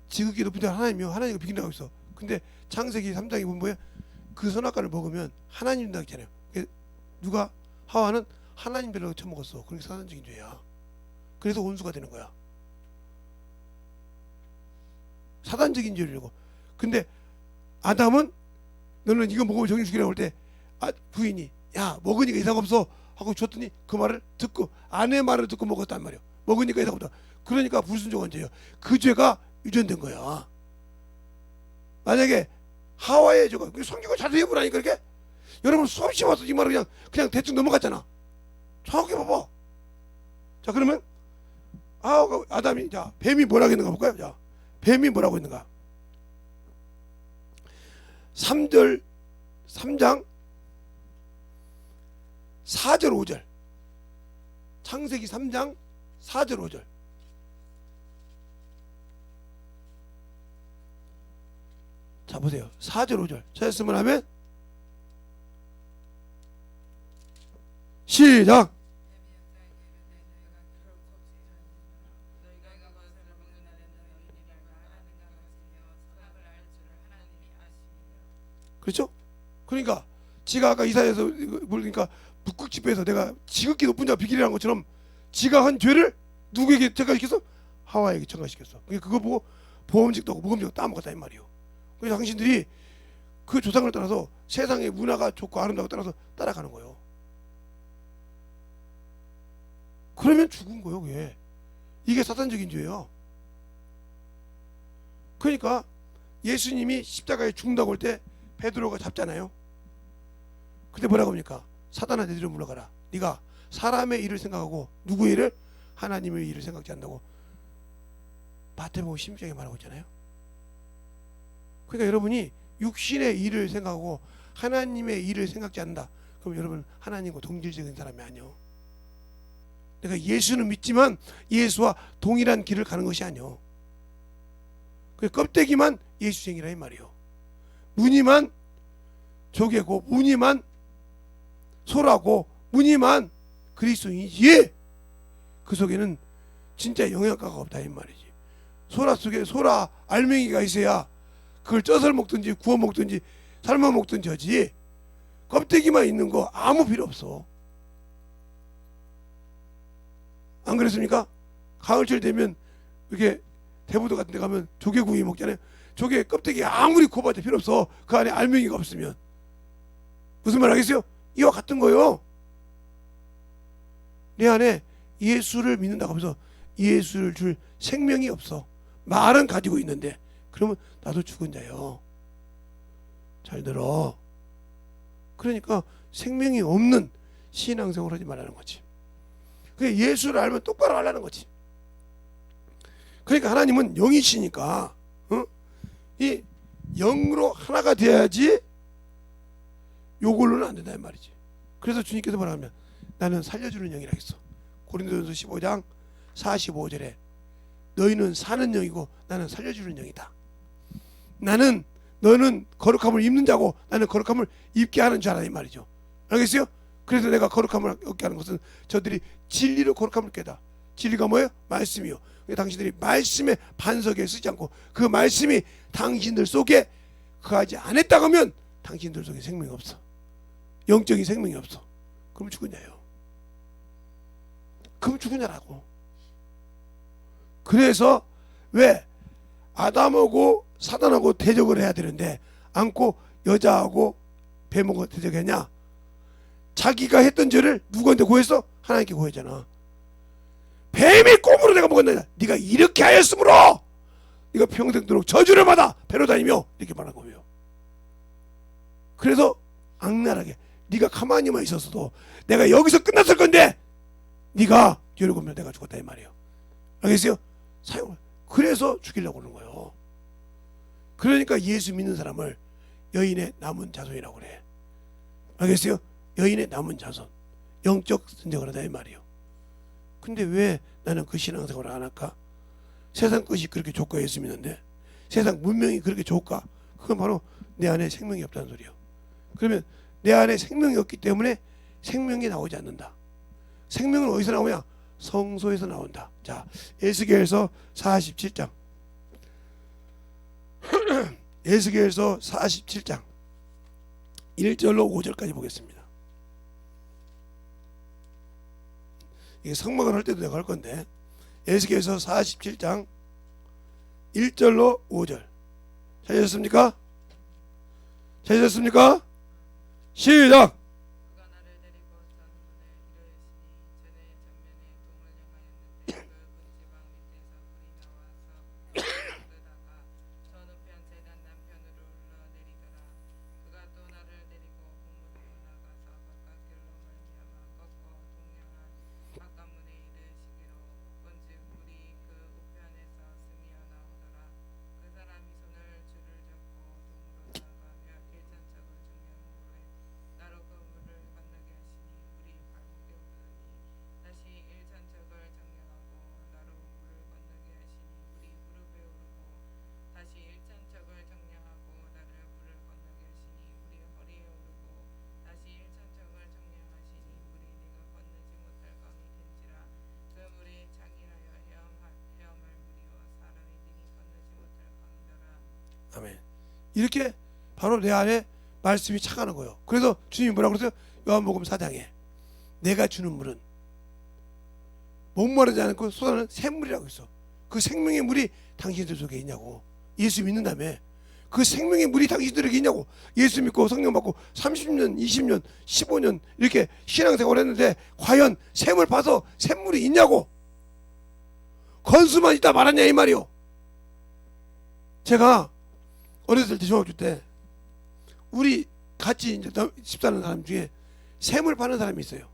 지극히 높은 자 하나님이요. 하나님과 비긴다고 했어. 근데 창세기 3장에 보면 뭐예요? 그 선악과를 먹으면 하나님 된다고 했잖아요. 누가? 하와는 하나님 대로 처먹었어. 그러니까 사단적인 죄야. 그래서 원수가 되는 거야. 사단적인 죄를. 근데 아담은 너는 이거 먹으면 정신 죽이라고 할 때 부인이 야 먹으니까 이상 없어 하고 줬더니 그 말을 듣고 아내 말을 듣고 먹었단 말이야. 먹으니까 이상 없다. 그러니까 불순종한 죄예요. 그 죄가 유전된 거야. 만약에 하와의 죄가 성경을 자세히 보라니까 이렇게 여러분 수없이 와서 이 말을 그냥 대충 넘어갔잖아. 정확히 봐봐. 자, 그러면 아담이 자 뱀이 뭐라고 했는가 볼까요? 자, 뱀이 뭐라고 했는가? 3장 4절 5절. 창세기 3장 4절 5절. 자, 보세요. 4절 5절 찾았으면 하면 시작. 뱀이 여자에게 이르되 그렇죠? 그러니까 지가 아까 이사야에서 보니까 북극지배에서 내가 지극히 높은 자가 비길이라는 것처럼 지가 한 죄를 누구에게 전가시켰어? 하와에게 전가시켰어. 그러니까 그거 보고 보험직도 하고 무금직도 따먹었다 이 말이에요. 그래서 당신들이 그 조상을 따라서 세상의 문화가 좋고 아름다고 따라서 따라가는 거예요. 그러면 죽은 거예요. 그게 이게 사탄적인 죄예요. 그러니까 예수님이 십자가에 죽는다고 할 때 베드로가 잡잖아요. 그때 뭐라고 합니까? 사탄아 내 뒤로 물러가라. 네가 사람의 일을 생각하고 누구의 일을? 하나님의 일을 생각지 않는다고 마태복음 16장에 말하고 있잖아요. 그러니까 여러분이 육신의 일을 생각하고 하나님의 일을 생각지 않는다. 그럼 여러분 하나님과 동질적인 사람이 아니요. 내가 예수는 믿지만 예수와 동일한 길을 가는 것이 아니요. 그 껍데기만 예수쟁이라 이 말이요. 무늬만 조개고 무늬만 소라고 무늬만 그리스도인이지 그 속에는 진짜 영양가가 없다 이 말이지. 소라 속에 소라 알맹이가 있어야 그걸 쪄서 먹든지 구워 먹든지 삶아 먹든지 하지 껍데기만 있는 거 아무 필요 없어. 안 그랬습니까? 가을철 되면 이렇게 대부도 같은 데 가면 조개구이 먹잖아요. 조개 껍데기 아무리 굽어도 필요 없어. 그 안에 알맹이가 없으면. 무슨 말 하겠어요? 이와 같은 거요. 내 안에 예수를 믿는다고 하면서 예수를 줄 생명이 없어. 말은 가지고 있는데 그러면 나도 죽은 자요. 잘 들어. 그러니까 생명이 없는 신앙생활을 하지 말라는 거지. 그게 예수를 알면 똑바로 하려는 거지. 그러니까 하나님은 영이시니까 이 영으로 하나가 돼야지 요걸로는 안 된다 이 말이지. 그래서 주님께서 뭐라 하면 나는 살려주는 영이라 했어. 고린도전서 15장 45절에 너희는 사는 영이고 나는 살려주는 영이다. 너는 거룩함을 입는 자고 나는 거룩함을 입게 하는 자라 이 말이죠. 알겠어요? 그래서 내가 거룩함을 얻게 하는 것은 저들이 진리로 거룩함을 깨다. 진리가 뭐예요? 말씀이요. 당신들이 말씀의 반석에 쓰지 않고 그 말씀이 당신들 속에 거하지 않았다고 하면 당신들 속에 생명이 없어. 영적인 생명이 없어. 그럼 죽은 자예요. 그럼 죽은 자라고. 그래서 왜 아담하고 사단하고 대적을 해야 되는데 않고 여자하고 뱀하고 대적했냐? 자기가 했던 죄를 누구한테 고했어? 하나님께 고했잖아. 뱀이 꼼으로 내가 먹었느냐? 네가 이렇게 하였으므로 네가 평생도록 저주를 받아 배로 다니며 이렇게 말한 거예요. 그래서 악랄하게 네가 가만히만 있었어도 내가 여기서 끝났을 건데 네가 죄를 굽면 내가 죽었다 이 말이에요. 알겠어요? 사용을 그래서 죽이려고 하는 거예요. 그러니까 예수 믿는 사람을 여인의 남은 자손이라고 그래. 알겠어요? 여인의 남은 자손 영적 선정을 하다 이 말이에요. 근데 왜 나는 그 신앙생활을 안 할까? 세상 것이 그렇게 좋고 예수 믿는데 세상 문명이 그렇게 좋을까? 그건 바로 내 안에 생명이 없다는 소리예요. 그러면 내 안에 생명이 없기 때문에 생명이 나오지 않는다. 생명은 어디서 나오냐? 성소에서 나온다. 자, 에스겔서 47장 에스겔서 47장 1절로 5절까지 보겠습니다. 이게 성막을 할 때도 내가 할 건데 에스겔서 47장 1절로 5절 찾으셨습니까? 찾으셨습니까? 시작! 그가 나를 데리고 전문에 이르시니 전에 전면에 동을 향하였는데 그 문지방 밑에서 불이 나와서 끄다가 전우편 제단 남편으로 흘러내리더라. 그가 또 나를 데리고 북문으로 나가서 바깥길로 말미암아 꺾어 동양한 바깥문에 이르시기로 본즉 불이 그 우편에서 스미어 나오더라. 그 사람이 손을 줄을 잡고 동으로 나가며 일천척을 정령으로 나로 그 물을 건너게 하시니 물이 발목에 오르니 다시 일천척을 정령하고 나로 물을 건너게 하시니 물이 무릎에 오르고 다시 일천척을 정령하고 나를 물을 건너게 하시니 물이 허리에 오르고 다시 일천척을 정령하시니 물이 내가 건너지 못할 감이 된지라. 그 물이 장이하여 헤엄할 물이요 사람이 능히 건너지 못할 감이더라. 아멘. 이렇게 바로 내 안에 말씀이 차가는 거예요. 그래서 주님이 뭐라고 그러세요? 요한복음 4장에 내가 주는 물은 목마르지 않고 쏟아는 샘물이라고 있어. 그 생명의 물이 당신들 속에 있냐고. 예수 믿는다며 그 생명의 물이 당신들에게 있냐고. 예수 믿고 성령 받고 30년 20년 15년 이렇게 신앙생활을 했는데 과연 샘을 봐서 샘물이 있냐고. 건수만 있다 말았냐 이 말이요. 제가 어렸을 때 중학교 때 우리 같이 이제 집 사는 사람 중에 샘을 파는 사람이 있어요.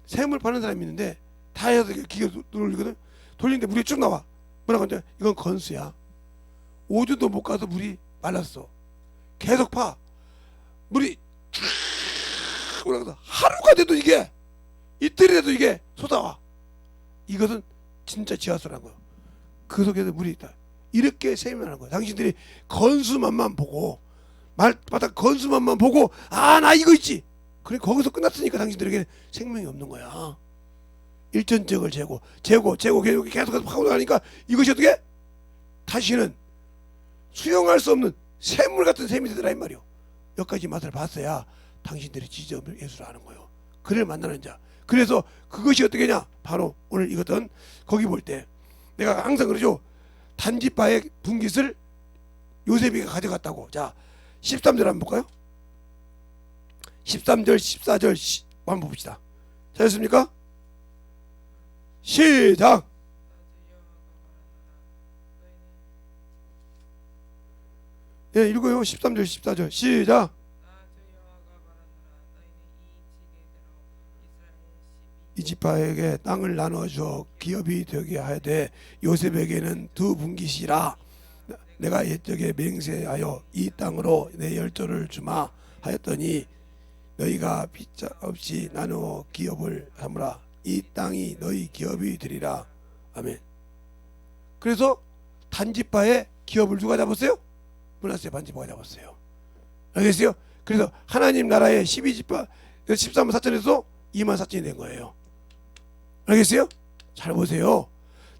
샘을 파는 사람이 있는데 다 해서 기계 돌리거든. 돌리는데 물이 쭉 나와. 뭐라고 하냐? 이건 건수야. 5주도 못 가서 물이 말랐어. 계속 파. 물이 쭉 올라가서 하루가 돼도 이게 이틀이 돼도 이게 쏟아와. 이것은 진짜 지하수라는 거야. 그 속에서 물이 있다. 이렇게 세미하는 거야. 당신들이 건수만만 보고 말바닥 건수만만 보고 아 나 이거 있지. 그래 거기서 끝났으니까 당신들에게 생명이 없는 거야. 일전적을 재고 계속 파고 나가니까 이것이 어떻게? 다시는 수용할 수 없는 샘물 같은 샘이 되더라 이 말이요. 여기까지 맛을 봤어야 당신들이 지저 예수를 아는 거예요. 그를 만나는 자. 그래서 그것이 어떻게 냐 바로 오늘 이거든. 거기 볼 때 내가 항상 그러죠. 단지파의 분깃을 요셉이가 가져갔다고. 자 13절 한번 볼까요? 13절 14절 한번 봅시다. 잘했습니까? 시작. 예, 읽어요. 13절 14절 시작. 이 지파에게 땅을 나눠줘 기업이 되게 하되 요셉에게는 두 분깃이라. 내가 옛적에 맹세하여 이 땅으로 내 열조를 주마 하였더니 너희가 빚자 없이 나누어 기업을 삼으라. 이 땅이 너희 기업이 되리라. 아멘. 그래서 단지파의 기업을 누가 잡았어요? 므낫세 반지파가 잡았어요. 알겠어요? 그래서 하나님 나라의 12지파 13만 4천에서 2만 4천이 된 거예요. 알겠어요? 잘 보세요.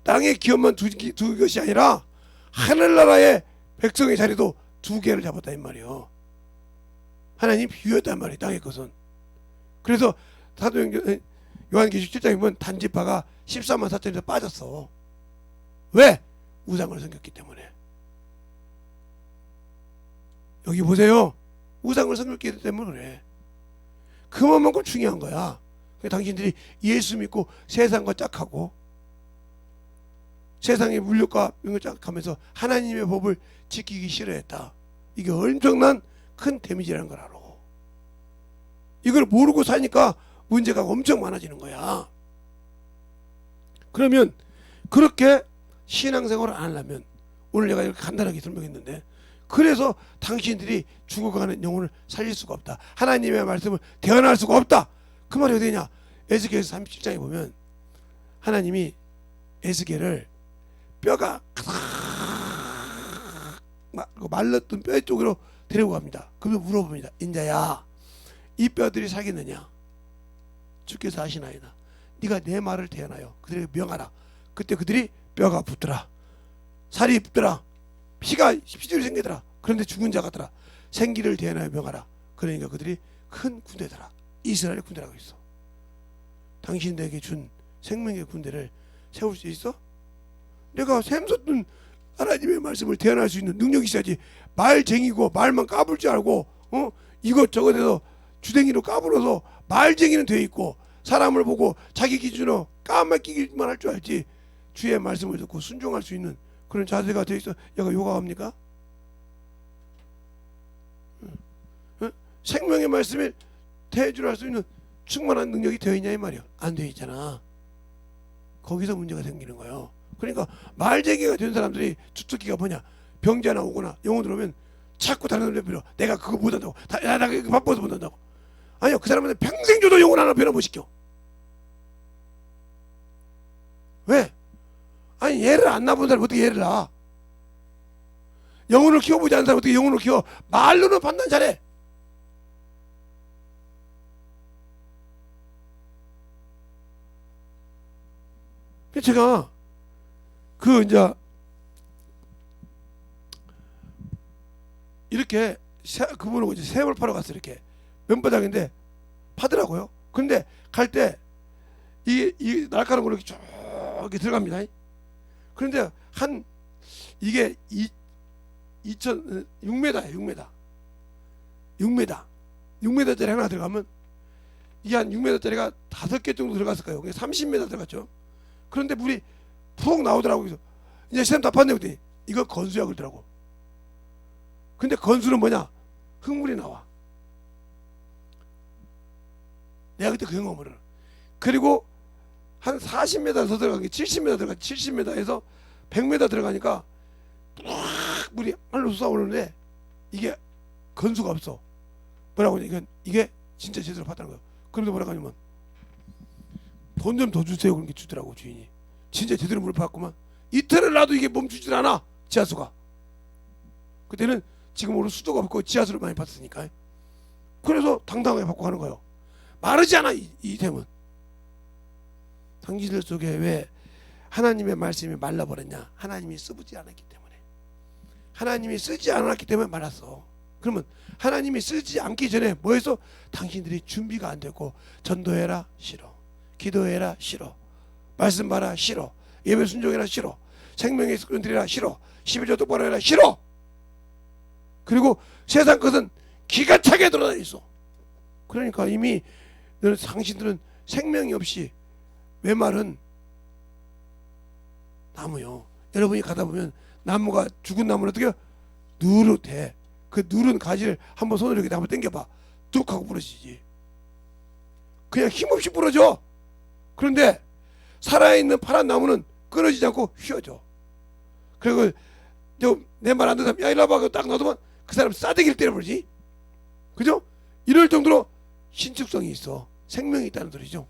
땅의 기업만 두 것이 아니라 하늘나라의 백성의 자리도 두 개를 잡았다 이 말이에요. 하나님 비유했단 말이에요. 땅의 것은. 그래서 사도행전 요한계시록 7장에 보면 단지파가 14만 4천에서 빠졌어. 왜? 우상을 섬겼기 때문에. 여기 보세요. 우상을 섬겼기 때문에 그래. 그만큼 중요한 거야. 당신들이 예수 믿고 세상과 짝하고 세상의 물욕과 이런 걸 짝하면서 하나님의 법을 지키기 싫어했다. 이게 엄청난 큰 데미지라는 걸 알아. 이걸 모르고 사니까 문제가 엄청 많아지는 거야. 그러면 그렇게 신앙생활을 안 하려면 오늘 내가 이렇게 간단하게 설명했는데 그래서 당신들이 죽어가는 영혼을 살릴 수가 없다. 하나님의 말씀을 대언할 수가 없다. 그 말이 어디냐? 에스겔서 37장에 보면 하나님이 에스겔을 뼈가 말랐던 뼈 쪽으로 데리고 갑니다. 그러면 물어봅니다. 인자야 이 뼈들이 살겠느냐? 주께서 하시나이다. 네가 내 말을 대하여 그들에게 명하라. 그때 그들이 뼈가 붙더라. 살이 붙더라. 피줄이 생기더라. 그런데 죽은 자 같더라. 생기를 대하여 명하라. 그러니까 그들이 큰 군대더라. 이스라엘 군대라고 있어. 당신들에게 준 생명의 군대를 세울 수 있어? 내가 샘솟는 하나님의 말씀을 대언할 수 있는 능력이 있어야지. 말쟁이고 말만 까불 줄 알고 이것저것 해서 주댕이로 까불어서 말쟁이는 돼 있고 사람을 보고 자기 기준으로 까맣기만 할 줄 알지. 주의 말씀을 듣고 순종할 수 있는 그런 자세가 돼 있어. 얘가 요가합니까? 생명의 말씀을 대주할 수 있는 충만한 능력이 되어 있냐 이 말이야. 안 되어 있잖아. 거기서 문제가 생기는 거예요. 그러니까 말쟁이가 된 사람들이 주특기가 뭐냐? 병자나 오거나 영혼 들어오면 자꾸 다른 사람들 빌어. 내가 그거 못한다고. 나 그거 바빠서 못한다고. 아니요. 그 사람한테 평생 줘도 영혼 하나 변화 못 시켜. 왜? 아니 얘를 안 낳아본 사람 어떻게 얘를 낳아? 영혼을 키워보지 않은 사람 어떻게 영혼을 키워? 말로는 판단 잘해. 제가 그 이제 이렇게 그분하고 이제 새우를 파러 갔어요. 이렇게 면바닥인데 파더라고요. 그런데 갈 때 이 날카로운 걸로 이렇게 쭉 이렇게 들어갑니다. 그런데 한 이게 6m예요. 6m짜리 하나 들어가면 이게 한 6m짜리가 5개 정도 들어갔을 거예요. 30m 들어갔죠. 그런데 물이 푹 나오더라고요. 그래서 이제 시험 다 팠네 그랬더니 이거 건수야 그러더라고. 근데 건수는 뭐냐? 흙물이 나와. 내가 그때 그 영화 모르는. 그리고 한 40m 더 들어간 게 70m 들어가. 70m에서 100m 들어가니까 쫙 물이 하늘로 솟아오르는데 이게 건수가 없어. 뭐라고 하냐? 이게 진짜 제대로 봤다는 거예요. 그런데 뭐라고 하냐면 돈 좀 더 주세요. 그런 게 주더라고 주인이. 진짜 제대로 물을 봤구만. 이틀을 놔도 이게 멈추질 않아. 지하수가. 그때는 지금으로 수도가 없고 지하수를 많이 봤으니까. 그래서 당당하게 받고 가는 거예요. 마르지 않아 이 댐은. 당신들 속에 왜 하나님의 말씀이 말라버렸냐? 하나님이 쓰지 않았기 때문에. 하나님이 쓰지 않았기 때문에 말랐어. 그러면 하나님이 쓰지 않기 전에 뭐해서 당신들이 준비가 안 되고 전도해라 싫어, 기도해라 싫어, 말씀 봐라 싫어, 예배 순종해라 싫어, 생명의 습관 드리라 싫어, 11조 똑바로 해라 싫어. 그리고 세상 것은 기가 차게 돌아다녀 있어. 그러니까 이미 너는 당신들은 생명이 없이 외말은 나무요. 여러분이 가다 보면 나무가 죽은 나무는 어떻게 해요? 누릇해. 그 누른 가지를 한번 손으로 이렇게 한번 당겨봐. 뚝 하고 부러지지. 그냥 힘없이 부러져. 그런데 살아있는 파란 나무는 끊어지지 않고 휘어져. 그리고 내 말 안 듣는 사람 야 이리 와봐 딱 놔두면 그 사람 싸대기를 때려버리지. 그죠? 이럴 정도로 신축성이 있어. 생명이 있다는 소리죠.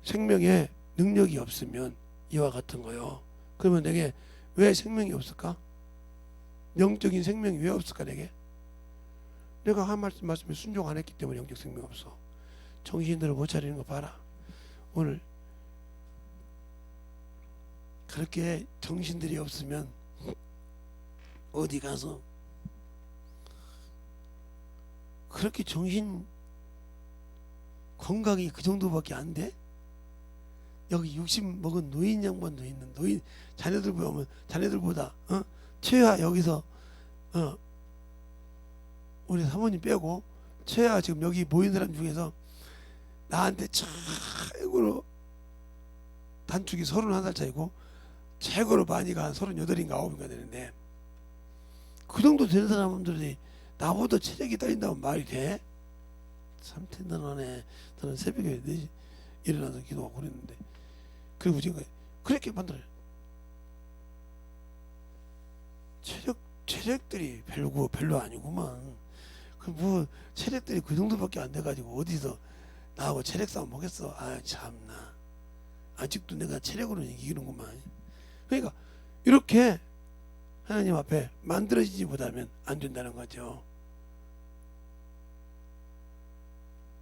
생명에 능력이 없으면 이와 같은 거요. 그러면 내게 왜 생명이 없을까? 영적인 생명이 왜 없을까 내게? 내가 한 말씀에 순종 안 했기 때문에 영적 생명이 없어. 정신들을 못 차리는 거 봐라. 오늘 그렇게 정신들이 없으면 어디 가서 그렇게 정신 건강이 그 정도밖에 안 돼? 여기 60 먹은 노인 양반도 있는 노인 자네들 보면 자네들보다 최하 여기서 우리 사모님 빼고 최하 지금 여기 모인 사람 중에서 나한테 최고로 단축이 31살 차이고 최고로 많이가 한 38인가 9인가 되는데 그 정도 되는 사람들이 나보다 체력이 딸린다면 말이 돼? 참 대단하네. 저는 새벽에 4시 일어나서 기도하고 그랬는데 그리고 지금 그렇게 만들어요. 체력들이 별로 아니구만. 그 뭐 체력들이 그 정도밖에 안 돼가지고 어디서 나하고 체력 싸움 하겠어. 아 참나. 아직도 내가 체력으로는 이기는구만. 그러니까 이렇게 하나님 앞에 만들어지지 못하면 안 된다는 거죠.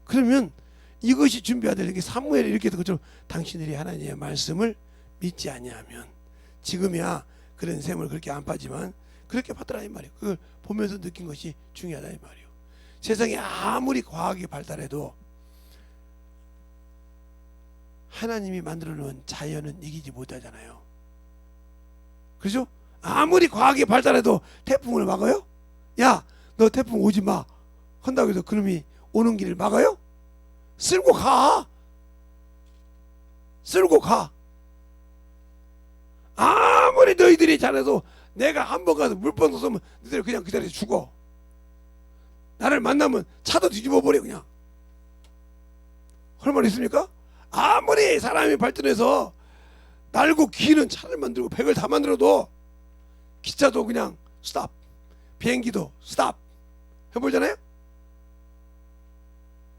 그러면 이것이 준비해야 될 게 사무엘이 이렇게 된 것처럼 당신들이 하나님의 말씀을 믿지 아니하면 지금이야 그런 셈을 그렇게 안 파지만 그렇게 봤더라 이 말이에요. 그걸 보면서 느낀 것이 중요하다 이 말이에요. 세상이 아무리 과학이 발달해도 하나님이 만들어 놓은 자연은 이기지 못하잖아요. 그렇죠? 아무리 과학이 발달해도 태풍을 막아요? 야, 너 태풍 오지 마. 한다고 해서 그놈이 오는 길을 막아요? 쓸고 가. 쓸고 가. 아무리 너희들이 잘해도 내가 한 번 가서 물번 쏘면 너희들 그냥 그 자리에서 죽어. 나를 만나면 차도 뒤집어 버려 그냥. 할 말 있습니까? 아무리 사람이 발전해서 날고 기는 차를 만들고 백을 다 만들어도 기차도 그냥 스탑, 비행기도 스탑 해보잖아요.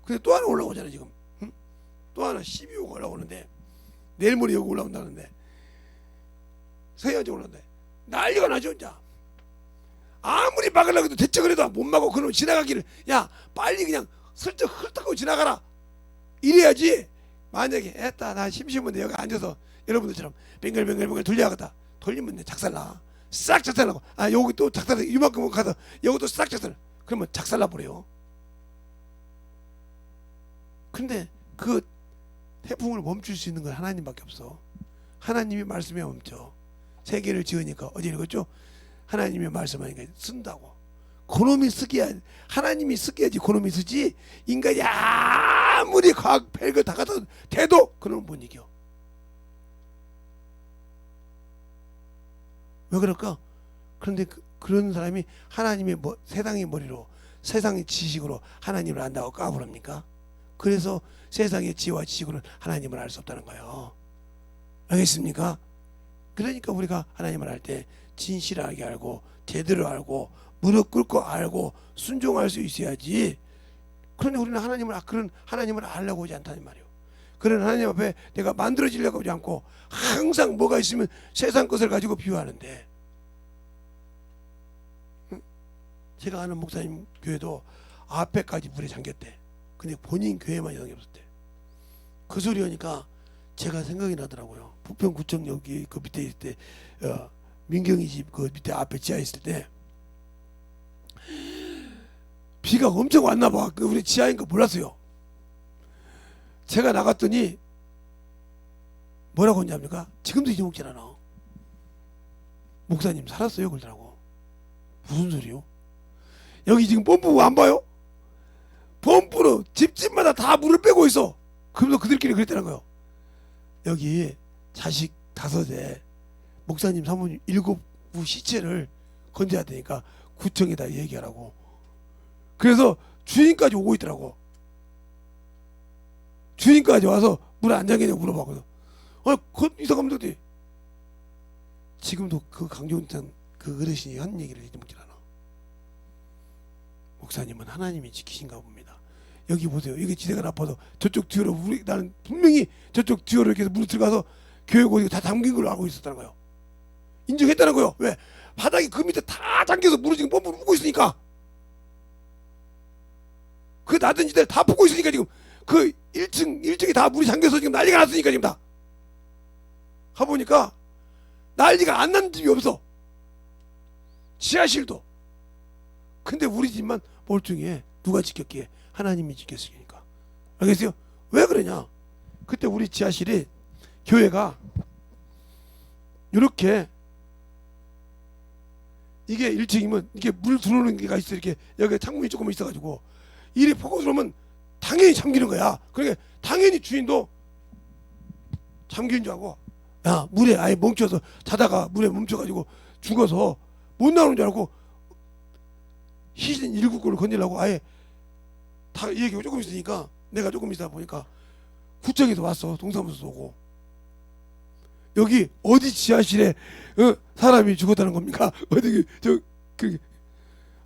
근데 또 하나 올라오잖아요 지금. 응? 또 하나 12호가 올라오는데 내일 모레 여기 올라온다는데 서해안에 올라온다. 난리가 나죠 이제. 아무리 막으려고 해도 대책을 해도 못 막고 그놈 지나가기를 야 빨리 그냥 슬쩍 훑고 지나가라 이래야지. 만약에 애따 나 심심한데 여기 앉아서 여러분들처럼 뱅글뱅글 돌려야겠다. 돌리면 내 작살나. 싹 작살나고, 아 여기 또 작살, 이만큼 가서 여기도 싹 작살. 그러면 작살나 버려요. 근데 그 태풍을 멈출 수 있는 건 하나님밖에 없어. 하나님이 말씀에 멈춰. 세계를 지으니까 어디 읽었죠? 하나님이 말씀하니까 쓴다고. 그놈이 쓰기야. 하나님이 쓰기야지 그놈이 쓰지. 인간이 아무리 과학 별거 다 갖다 대도 그놈은 못 이겨. 왜 그럴까? 그런데 그런 사람이 하나님의 세상의 머리로, 세상의 지식으로 하나님을 안다고 까부릅니까? 그래서 세상의 지혜와 지식으로는 하나님을 알 수 없다는 거예요. 알겠습니까? 그러니까 우리가 하나님을 알 때 진실하게 알고 제대로 알고 무릎 꿇고 알고 순종할 수 있어야지. 그런데 우리는 그런 하나님을 알려고 하지 않다는 말이에요. 그런 하나님 앞에 내가 만들어지려고 하지 않고 항상 뭐가 있으면 세상 것을 가지고 비유하는데, 제가 아는 목사님 교회도 앞에까지 물에 잠겼대. 근데 본인 교회만 잠겼었대. 그 소리 하니까 제가 생각이 나더라고요. 부평구청 여기 그 밑에 있을 때, 민경이 집 그 밑에 앞에 지하에 있을 때 비가 엄청 왔나 봐. 그 우리 지하인 거 몰랐어요. 제가 나갔더니 뭐라고 했냐니까 지금도 잊어먹질 않아. 목사님 살았어요 그러더라고. 무슨 소리요? 여기 지금 펌프 안 봐요? 펌프로 집집마다 다 물을 빼고 있어. 그러면서 그들끼리 그랬다는 거예요. 여기 자식 5에 목사님 사모님 7부 시체를 건져야 되니까 구청에다 얘기하라고. 그래서 주인까지 오고 있더라고. 주인까지 와서 물 안 잠기냐고 물어봤거든. 이사가면 되지. 지금도 그 강종탄 그 어르신이 한 얘기를 잊어먹질 않아. 목사님은 하나님이 지키신가 봅니다. 여기 보세요. 여기 지대가 나빠서 저쪽 뒤로 나는 분명히 저쪽 뒤로 이렇게 물이 들어가서 교회 고리가 다 잠긴 걸로 알고 있었다는 거예요. 인정했다는 거예요. 왜? 바닥이 그 밑에 다 잠겨서 물이 지금 펌프를 붓고 있으니까. 그 낮은 지대를 다 붓고 있으니까 지금 그 1층이 다 물이 잠겨서 지금 난리가 났으니까 지금 다. 가보니까 난리가 안 난 집이 없어. 지하실도. 근데 우리 집만 멀쩡해. 누가 지켰기에? 하나님이 지켰으니까. 알겠어요? 왜 그러냐? 그때 우리 지하실이 교회가 이렇게 이게 1층이면 이게 물 들어오는 게가 있어. 이렇게 여기 창문이 조금 있어가지고 일이 폭우 들어오면 당연히 잠기는 거야. 그러니까 당연히 주인도 잠기는 줄 알고, 야 물에 아예 멈춰서 자다가 물에 멈춰가지고 죽어서 못 나오는 줄 알고 희신 119를 건지려고 아예 다 얘기가 조금 있으니까 내가 조금 있다 보니까 구청에서 왔어. 동사무소 오고. 여기 어디 지하실에 사람이 죽었다는 겁니까? 어디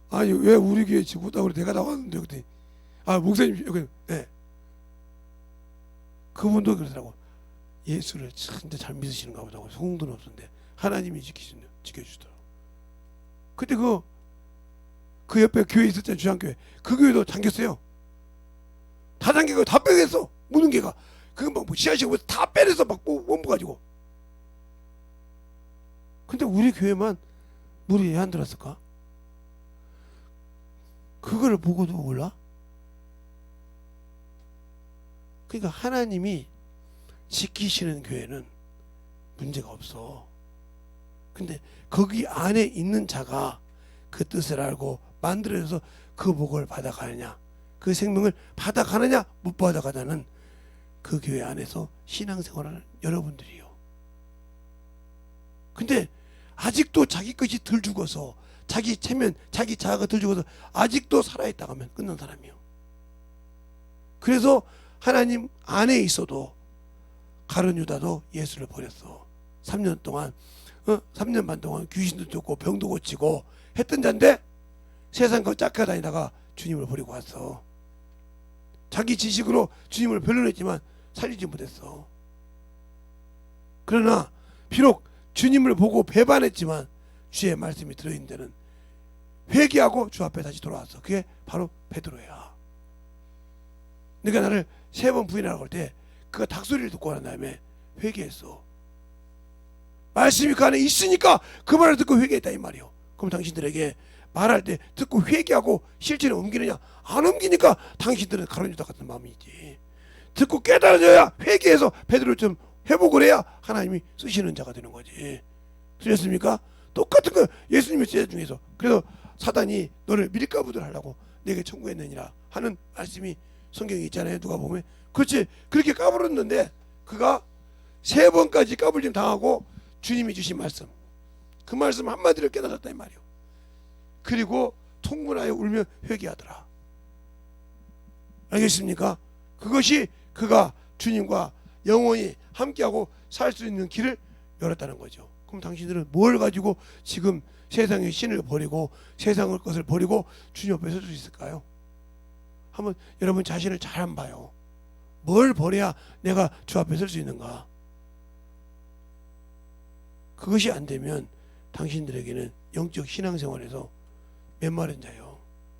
아니 왜 우리 교회 죽었다고 그래? 내가 나왔는데 그때 목사님 여기 네. 그분도 그러더라고. 예수를 진짜 잘 믿으시는가 보다고. 소공돈 없었는데 하나님이 지켜주시더라고. 그때 그 옆에 교회 있었잖아요. 주한교회. 그 교회도 잠겼어요. 다 잠기고 다 빼냈어. 무는 개가. 그거 뭐 지하실 다 빼내서 막 원부 가지고. 근데 우리 교회만 물이 왜 안 들었을까? 그걸 보고도 몰라? 그러니까 하나님이 지키시는 교회는 문제가 없어. 근데 거기 안에 있는 자가 그 뜻을 알고 만들어져서 그 복을 받아가느냐, 그 생명을 받아가느냐 못 받아가냐는 그 교회 안에서 신앙생활하는 여러분들이요. 근데 아직도 자기 것이 덜 죽어서, 자기 체면, 자기 자아가 덜 죽어서 아직도 살아있다고 하면 끝난 사람이요. 그래서 하나님 안에 있어도 가룟 유다도 예수를 버렸어. 3년 동안 3년 반 동안 귀신도 쫓고 병도 고치고 했던 자인데 세상 거 짝하다니다가 주님을 버리고 왔어. 자기 지식으로 주님을 변론했지만 살리지 못했어. 그러나 비록 주님을 보고 배반했지만 주의 말씀이 들어있는 데는 회개하고 주 앞에 다시 돌아왔어. 그게 바로 베드로야. 네가 나를 3번 부인하라고 할 때 그가 닭소리를 듣고 난 다음에 회개했어. 말씀이 그 안에 있으니까 그 말을 듣고 회개했다 이 말이요. 그럼 당신들에게 말할 때 듣고 회개하고 실제로 옮기느냐? 안 옮기니까 당신들은 가룟 유다 같은 마음이지. 듣고 깨달아져야 회개해서 베드로 좀 회복을 해야 하나님이 쓰시는 자가 되는 거지. 들렸습니까? 똑같은 거 예수님의 제자 중에서. 그래서 사단이 너를 밀가부들 하려고 내게 청구했느니라 하는 말씀이 성경에 있잖아요. 누가 보면 그렇지. 그렇게 까불었는데 그가 3번까지 까불림 당하고 주님이 주신 말씀, 그 말씀 한마디를 깨달았다 이 말이요. 그리고 통분하여 울며 회개하더라. 알겠습니까? 그것이 그가 주님과 영원히 함께하고 살 수 있는 길을 열었다는 거죠. 그럼 당신들은 뭘 가지고 지금 세상의 신을 버리고 세상의 것을 버리고 주님 앞에 설 수 있을까요? 한번 여러분 자신을 잘 한번 봐요. 뭘 버려야 내가 주 앞에 설 수 있는가? 그것이 안 되면 당신들에게는 영적 신앙생활에서 메마른 자요.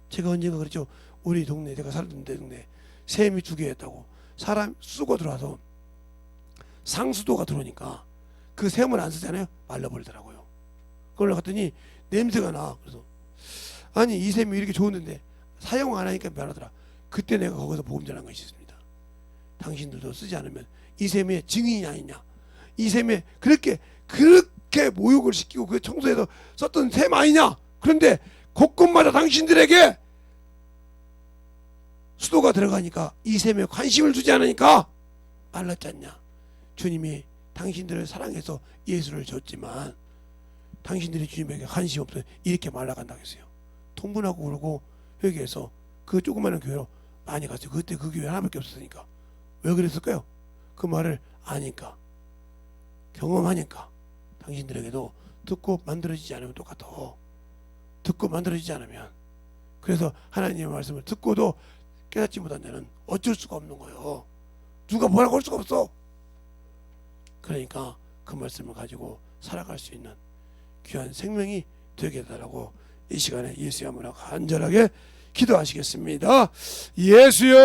제가 언젠가 그랬죠. 우리 동네, 제가 살던 동네 샘이 2개였다고. 사람 쑥어 들어와서 상수도가 들어오니까 그 샘을 안 쓰잖아요. 말라버리더라고요. 그걸 갔더니 냄새가 나. 그래서 아니 이 샘이 이렇게 좋은데 사용 안 하니까 변하더라. 그때 내가 거기서 복음 전한 것이 있습니다. 당신들도 쓰지 않으면 이 샘에 증인이 아니냐. 이 샘에 그렇게 모욕을 시키고 그 청소해서 썼던 샘 아니냐. 그런데 곳곳마다 당신들에게 수도가 들어가니까 이 샘에 관심을 두지 않으니까 말랐지 않냐. 주님이 당신들을 사랑해서 예수를 줬지만 당신들이 주님에게 관심 없어 이렇게 말라간다고 했어요. 통분하고 그러고 회개해서 그 조그마한 교회로 많이 갔어요. 그때 그 교회 하나밖에 없었으니까. 왜 그랬을까요? 그 말을 아니까, 경험하니까. 당신들에게도 듣고 만들어지지 않으면 똑같아. 듣고 만들어지지 않으면. 그래서 하나님의 말씀을 듣고도 깨닫지 못한 자는 어쩔 수가 없는 거예요. 누가 뭐라고 할 수가 없어. 그러니까 그 말씀을 가지고 살아갈 수 있는 귀한 생명이 되게 해달라고 이 시간에 예수의 이름으로 간절하게 기도하시겠습니다. 예수여!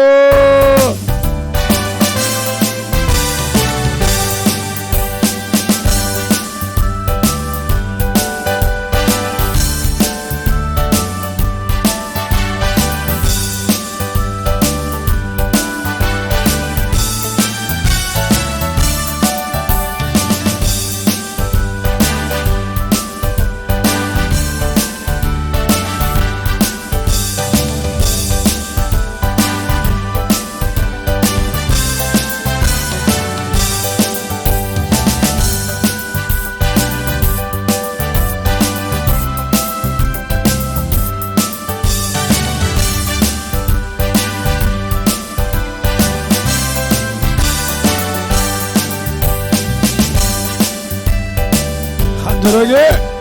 간절하게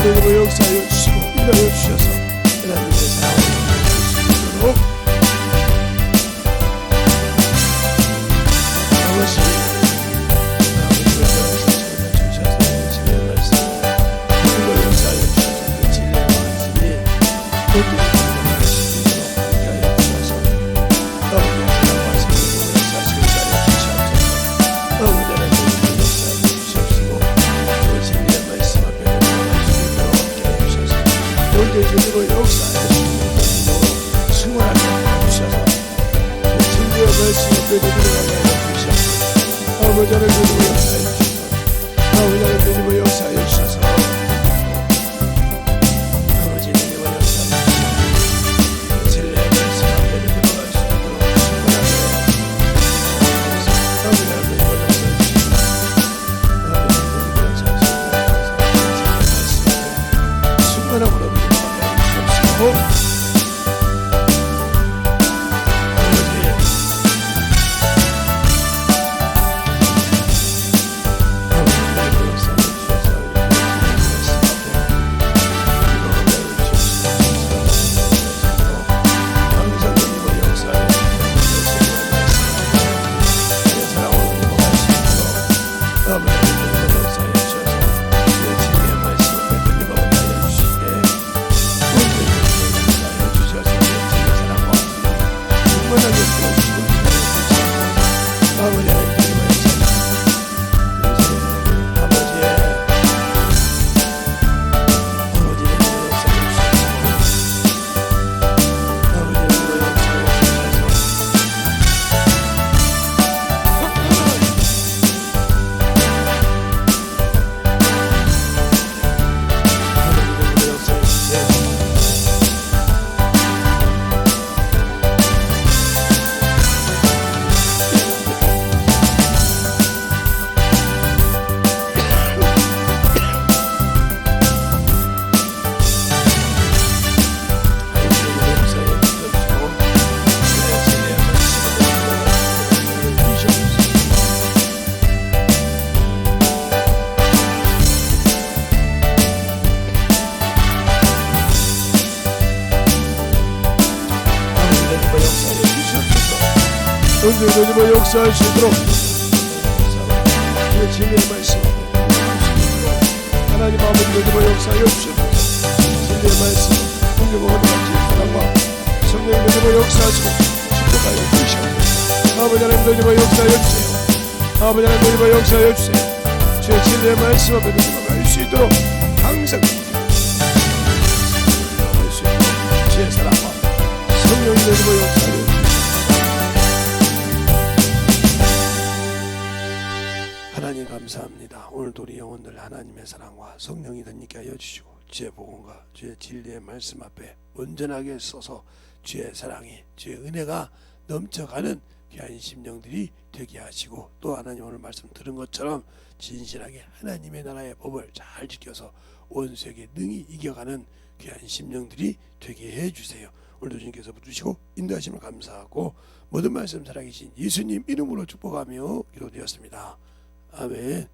은혜로 역사하여 주시고 인도하여 주셔서 하나님의 사랑을 수 있도록 아버지 아버지가 주셔서 진리의 말씀 은혜로 역사하여 주셔서 진리의 말씀이 모든 말씀이 함께하여 주셔서 아버지의 사랑 말씀을 역사하시고 인도하여 주시옵소서. 아버지의 역사하여 주시옵시고 그 진리의 말씀 앞에 언제든지 역사해 주시고 승원하게 해주셔서 진리의 말씀 앞에 들어가게 해주셔서 아버지 하나님 역사해 주셔서 아버지 하나님 역사해 주셔서 아버지 하나님 역사해 주셔서 진리의 말씀 앞에 들어갈 수 있도록 승원하게 해주셔서 아버지 하나님 역사해 주셔서 아버지 하나님 역사해 주셔서 진리의 말씀 앞에 승원하고 성령이 너희와 역사할 수 있도록 주의 진리의 말씀 하나님 아버지 너희와 역사하여 주시옵소서. 진리의 말씀 성령과 원하는 사랑과 성령이 너희와 역사하시고 축복하여 주시옵소서. 아버지 하나님 너희와 역사하여 주세요. 아버지 하나님 너희와 역사하여 주세요. 주의 진리의 말씀 앞에 너희와 갈 수 있도록 항상 갈 수 있도록 주의 사랑과 성령이 너희와 역사하여 주시옵소서. 하나님 감사합니다. 오늘도 우리 영혼들 하나님의 사랑과 성령이 덧있게 하여 주시고 주의 복음과 주의 진리의 말씀 앞에 온전하게 서서 주의 사랑이 주의 은혜가 넘쳐가는 귀한 심령들이 되게 하시고 또 하나님 오늘 말씀 들은 것처럼 진실하게 하나님의 나라의 법을 잘 지켜서 온 세계 능히 이겨가는 귀한 심령들이 되게 해주세요. 오늘도 주님께서 붙드시고 인도하심을 감사하고 모든 말씀 살아계신 예수님 이름으로 축복하며 기도드렸습니다. 아멘.